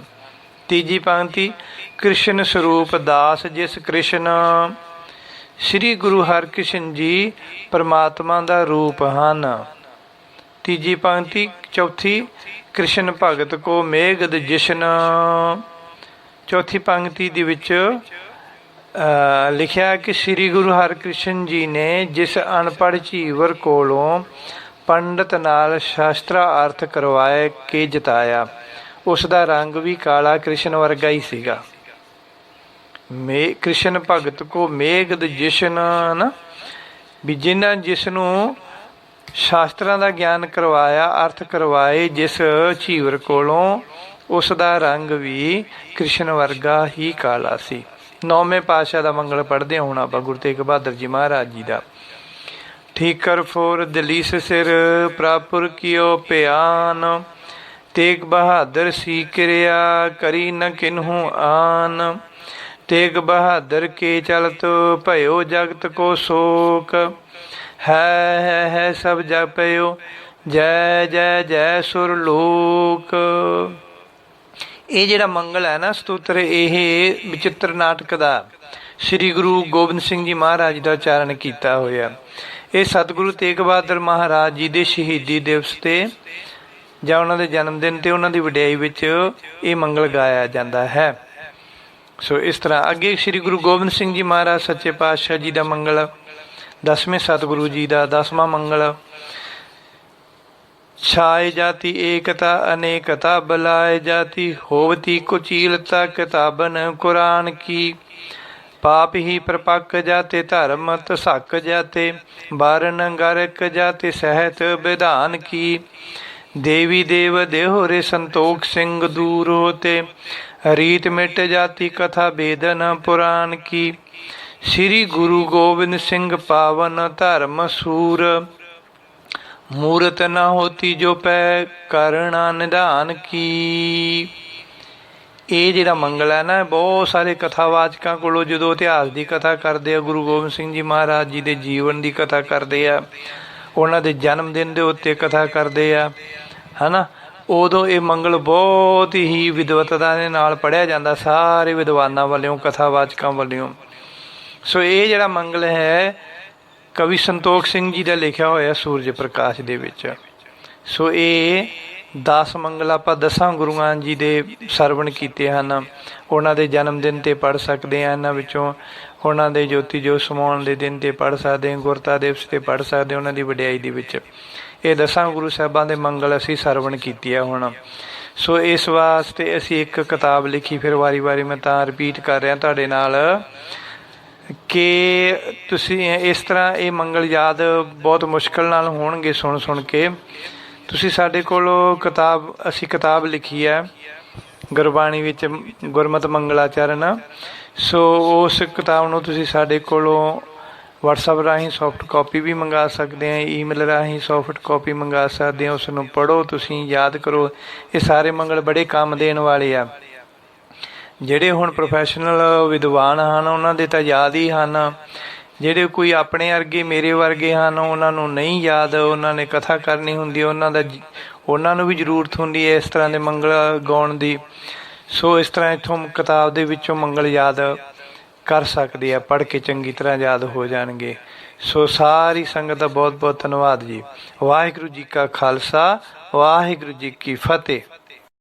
ਤੀਜੀ ਪੰਕਤੀ ਕ੍ਰਿਸ਼ਨ ਸਰੂਪ ਦਾਸ ਜਿਸ ਕ੍ਰਿਸ਼ਨ, ਸ਼੍ਰੀ ਗੁਰੂ ਹਰਿਕ੍ਰਿਸ਼ਨ ਜੀ ਪਰਮਾਤਮਾ ਦਾ ਰੂਪ ਹਨ। ਤੀਜੀ ਪੰਕਤੀ ਚੌਥੀ ਕ੍ਰਿਸ਼ਨ ਭਗਤ ਕੋ ਮੇਘਦ ਜਿਸ਼ਨ। ਚੌਥੀ ਪੰਕਤੀ ਦੇ ਵਿੱਚ ਲਿਖਿਆ ਕਿ ਸ਼੍ਰੀ ਗੁਰੂ ਹਰਿਕ੍ਰਿਸ਼ਨ ਜੀ ਨੇ ਜਿਸ ਅਨਪੜ੍ਹ ਝੀਵਰ ਕੋਲੋਂ ਪੰਡਤ ਨਾਲ ਸ਼ਾਸਤਰਾ ਅਰਥ ਕਰਵਾਏ ਕੇ ਜਿਤਾਇਆ, ਉਸ ਦਾ ਰੰਗ ਵੀ ਕਾਲਾ ਕ੍ਰਿਸ਼ਨ ਵਰਗਾ ਹੀ ਸੀਗਾ। ਕ੍ਰਿਸ਼ਨ ਭਗਤ ਕੋ ਮੇਘਦ ਜਿਸ਼ਨ ਨਾ, ਵੀ ਜਿਨ੍ਹਾਂ ਜਿਸ ਨੂੰ ਸ਼ਾਸਤਰਾਂ ਦਾ ਗਿਆਨ ਕਰਵਾਇਆ, ਅਰਥ ਕਰਵਾਏ ਜਿਸ ਝੀਵਰ ਕੋਲੋਂ, ਉਸ ਦਾ ਰੰਗ ਵੀ ਕ੍ਰਿਸ਼ਨ ਵਰਗਾ ਹੀ ਕਾਲਾ ਸੀ। 9ਵੇਂ ਪਾਤਸ਼ਾਹ ਦਾ ਮੰਗਲ ਪੜ੍ਹਦੇ ਹੁਣ ਆਪਾਂ ਗੁਰੂ ਤੇਗ ਬਹਾਦਰ ਜੀ ਮਹਾਰਾਜ ਜੀ ਦਾ। ਠੀਕਰ ਫੋਰ ਦਲੀਸ ਸਿਰ ਪ੍ਰਾਪੁਰ ਕੀਓ ਪਿਆਨ, ਤੇਗ ਬਹਾਦਰ ਸੀ ਕਿਰਿਆ ਕਰੀ ਨ ਕਿਨਹੂ ਆਨ, ਤੇਗ ਬਹਾਦਰ ਕੇ ਚਲਤ ਭਇਓ ਜਗਤ ਕੋ ਸ਼ੋਕ, ਹੈ ਸਭ ਜਪਿਓ ਜੈ ਜੈ ਜੈ ਸੁਰ ਲੋਕ। ਇਹ ਜਿਹੜਾ ਮੰਗਲ ਹੈ ਨਾ ਸਤੋਤਰ, ਇਹ ਵਿਚਿੱਤਰ ਨਾਟਕ ਦਾ ਸ੍ਰੀ ਗੁਰੂ ਗੋਬਿੰਦ ਸਿੰਘ ਜੀ ਮਹਾਰਾਜ ਦਾ ਉਚਾਰਨ ਕੀਤਾ ਹੋਇਆ। ਇਹ ਸਤਿਗੁਰੂ ਤੇਗ ਬਹਾਦਰ ਮਹਾਰਾਜ ਜੀ ਦੇ ਸ਼ਹੀਦੀ ਦਿਵਸ 'ਤੇ ਜਾਂ ਉਹਨਾਂ ਦੇ ਜਨਮ ਦਿਨ 'ਤੇ ਉਹਨਾਂ ਦੀ ਵਡਿਆਈ ਵਿੱਚ ਇਹ ਮੰਗਲ ਗਾਇਆ ਜਾਂਦਾ ਹੈ। ਸੋ ਇਸ ਤਰ੍ਹਾਂ ਅੱਗੇ ਸ੍ਰੀ ਗੁਰੂ ਗੋਬਿੰਦ ਸਿੰਘ ਜੀ ਮਹਾਰਾਜ ਸੱਚੇ ਪਾਤਸ਼ਾਹ ਜੀ ਦਾ ਮੰਗਲ, 10ਵੇਂ ਸਤਿਗੁਰੂ ਜੀ ਦਾ 10ਵਾਂ ਮੰਗਲ। ਛਾਏ ਜਾਤੀ ਏਕਤਾ ਅਨੇਕਤਾ ਬਲਾਏ ਜਾਤੀ, ਹੋਵਤੀ ਕੁਚੀਲਤਾ ਕਿਤਾਬਨ ਕੁਰਾਨ ਕੀ, ਪਾਪ ਹੀ ਪ੍ਰਪੱਕ ਜਾਤੇ ਧਰਮ ਤਸਕ ਜਾਤੇ, ਬਾਰਨ ਗਰਕ ਜਾਤੇ ਸਹਿਤ ਵਿਧਾਨ ਕੀ, देवी देव देहोरे संतोख सिंह दूर होते, रीत मिट जाती कथा वेदन पुराण की। श्री गुरु गोविंद सिंह पावन धर्म सूर, मूरत न होती जो पै करना निधान की। ਇਹ ਜਿਹੜਾ ਮੰਗਲ ਹੈ ਨਾ, ਬਹੁਤ ਸਾਰੇ ਕਥਾਵਾਚਕਾਂ ਕੋਲੋਂ ਜਦੋਂ ਇਤਿਹਾਸ ਦੀ ਕਥਾ ਕਰਦੇ ਆ, ਗੁਰੂ ਗੋਬਿੰਦ ਸਿੰਘ ਜੀ ਮਹਾਰਾਜ ਜੀ ਦੇ ਜੀਵਨ ਦੀ ਕਥਾ ਕਰਦੇ ਆ, ਉਹਨਾਂ ਦੇ ਜਨਮ ਦਿਨ ਦੇ ਉੱਤੇ ਕਥਾ ਕਰਦੇ ਆ, ਹੈ ਨਾ, ਉਦੋਂ ਇਹ ਮੰਗਲ ਬਹੁਤ ਹੀ ਵਿਦਵਤਾ ਦੇ ਨਾਲ ਪੜ੍ਹਿਆ ਜਾਂਦਾ ਸਾਰੇ ਵਿਦਵਾਨਾਂ ਵੱਲੋਂ, ਕਥਾਵਾਚਕਾਂ ਵੱਲੋਂ। ਸੋ ਇਹ ਜਿਹੜਾ ਮੰਗਲ ਹੈ ਕਵੀ ਸੰਤੋਖ ਸਿੰਘ ਜੀ ਦਾ ਲਿਖਿਆ ਹੋਇਆ ਸੂਰਜ ਪ੍ਰਕਾਸ਼ ਦੇ ਵਿੱਚ। ਸੋ ਇਹ 10 ਮੰਗਲ ਆਪਾਂ 10 ਗੁਰੂਆਂ ਜੀ ਦੇ ਸਰਵਣ ਕੀਤੇ ਹਨ। ਉਹਨਾਂ ਦੇ ਜਨਮ ਦਿਨ 'ਤੇ ਪੜ੍ਹ ਸਕਦੇ ਹਾਂ, ਇਹਨਾਂ ਵਿੱਚੋਂ ਉਹਨਾਂ ਦੇ ਜੋਤੀ ਜੋਤ ਸਮਾਉਣ ਦੇ ਦਿਨ 'ਤੇ ਪੜ੍ਹ ਸਕਦੇ ਹਾਂ, ਗੁਰਤਾ ਦਿਵਸ 'ਤੇ ਪੜ੍ਹ ਸਕਦੇ ਉਹਨਾਂ ਦੀ ਵਡਿਆਈ ਦੇ ਵਿੱਚ। ਇਹ 10 ਗੁਰੂ ਸਾਹਿਬਾਂ ਦੇ ਮੰਗਲ ਅਸੀਂ ਸਰਵਣ ਕੀਤੇ ਆ ਹੁਣ। ਸੋ ਇਸ ਵਾਸਤੇ ਅਸੀਂ ਇੱਕ ਕਿਤਾਬ ਲਿਖੀ, ਫਿਰ ਵਾਰੀ ਵਾਰੀ ਮੈਂ ਤਾਂ ਰਿਪੀਟ ਕਰ ਰਿਹਾ ਤੁਹਾਡੇ ਨਾਲ ਕਿ ਤੁਸੀਂ ਇਸ ਤਰ੍ਹਾਂ ਇਹ ਮੰਗਲ ਯਾਦ ਬਹੁਤ ਮੁਸ਼ਕਿਲ ਨਾਲ ਹੋਣਗੇ ਸੁਣ ਸੁਣ ਕੇ। ਤੁਸੀਂ ਸਾਡੇ ਕੋਲੋਂ ਅਸੀਂ ਕਿਤਾਬ ਲਿਖੀ ਹੈ ਗੁਰਬਾਣੀ ਵਿੱਚ, ਗੁਰਮਤਿ ਮੰਗਲਾਚਰਨ। ਸੋ ਉਸ ਕਿਤਾਬ ਨੂੰ ਤੁਸੀਂ ਸਾਡੇ ਕੋਲੋਂ ਵਟਸਐਪ ਰਾਹੀਂ ਸੋਫਟ ਕਾਪੀ ਵੀ ਮੰਗਾ ਸਕਦੇ ਆ, ਈਮੇਲ ਰਾਹੀਂ ਸੋਫਟ ਕਾਪੀ ਮੰਗਾ ਸਕਦੇ ਆ। ਉਸ ਨੂੰ ਪੜ੍ਹੋ, ਤੁਸੀਂ ਯਾਦ ਕਰੋ। ਇਹ ਸਾਰੇ ਮੰਗਲ ਬੜੇ ਕੰਮ ਦੇਣ ਵਾਲੇ ਆ। ਜਿਹੜੇ ਹੁਣ ਪ੍ਰੋਫੈਸ਼ਨਲ ਵਿਦਵਾਨ ਹਨ ਉਹਨਾਂ ਦੇ ਤਾਂ ਯਾਦ ਹੀ ਹਨ, ਜਿਹੜੇ ਕੋਈ ਆਪਣੇ ਵਰਗੇ ਮੇਰੇ ਵਰਗੇ ਹਨ ਉਹਨਾਂ ਨੂੰ ਨਹੀਂ ਯਾਦ, ਉਹਨਾਂ ਨੇ ਕਥਾ ਕਰਨੀ ਹੁੰਦੀ, ਉਹਨਾਂ ਨੂੰ ਵੀ ਜ਼ਰੂਰਤ ਹੁੰਦੀ ਹੈ ਇਸ ਤਰ੍ਹਾਂ ਦੇ ਮੰਗਲ ਗਾਉਣ ਦੀ। ਸੋ ਇਸ ਤਰ੍ਹਾਂ ਇੱਥੋਂ ਕਿਤਾਬ ਦੇ ਵਿੱਚੋਂ ਮੰਗਲ ਯਾਦ ਕਰ ਸਕਦੇ ਆ, ਪੜ੍ਹ ਕੇ ਚੰਗੀ ਤਰ੍ਹਾਂ ਯਾਦ ਹੋ ਜਾਣਗੇ। ਸੋ ਸਾਰੀ ਸੰਗਤ ਦਾ ਬਹੁਤ ਬਹੁਤ ਧੰਨਵਾਦ ਜੀ। ਵਾਹਿਗੁਰੂ ਜੀ ਕਾ ਖਾਲਸਾ, ਵਾਹਿਗੁਰੂ ਜੀ ਕੀ ਫਤਿਹ।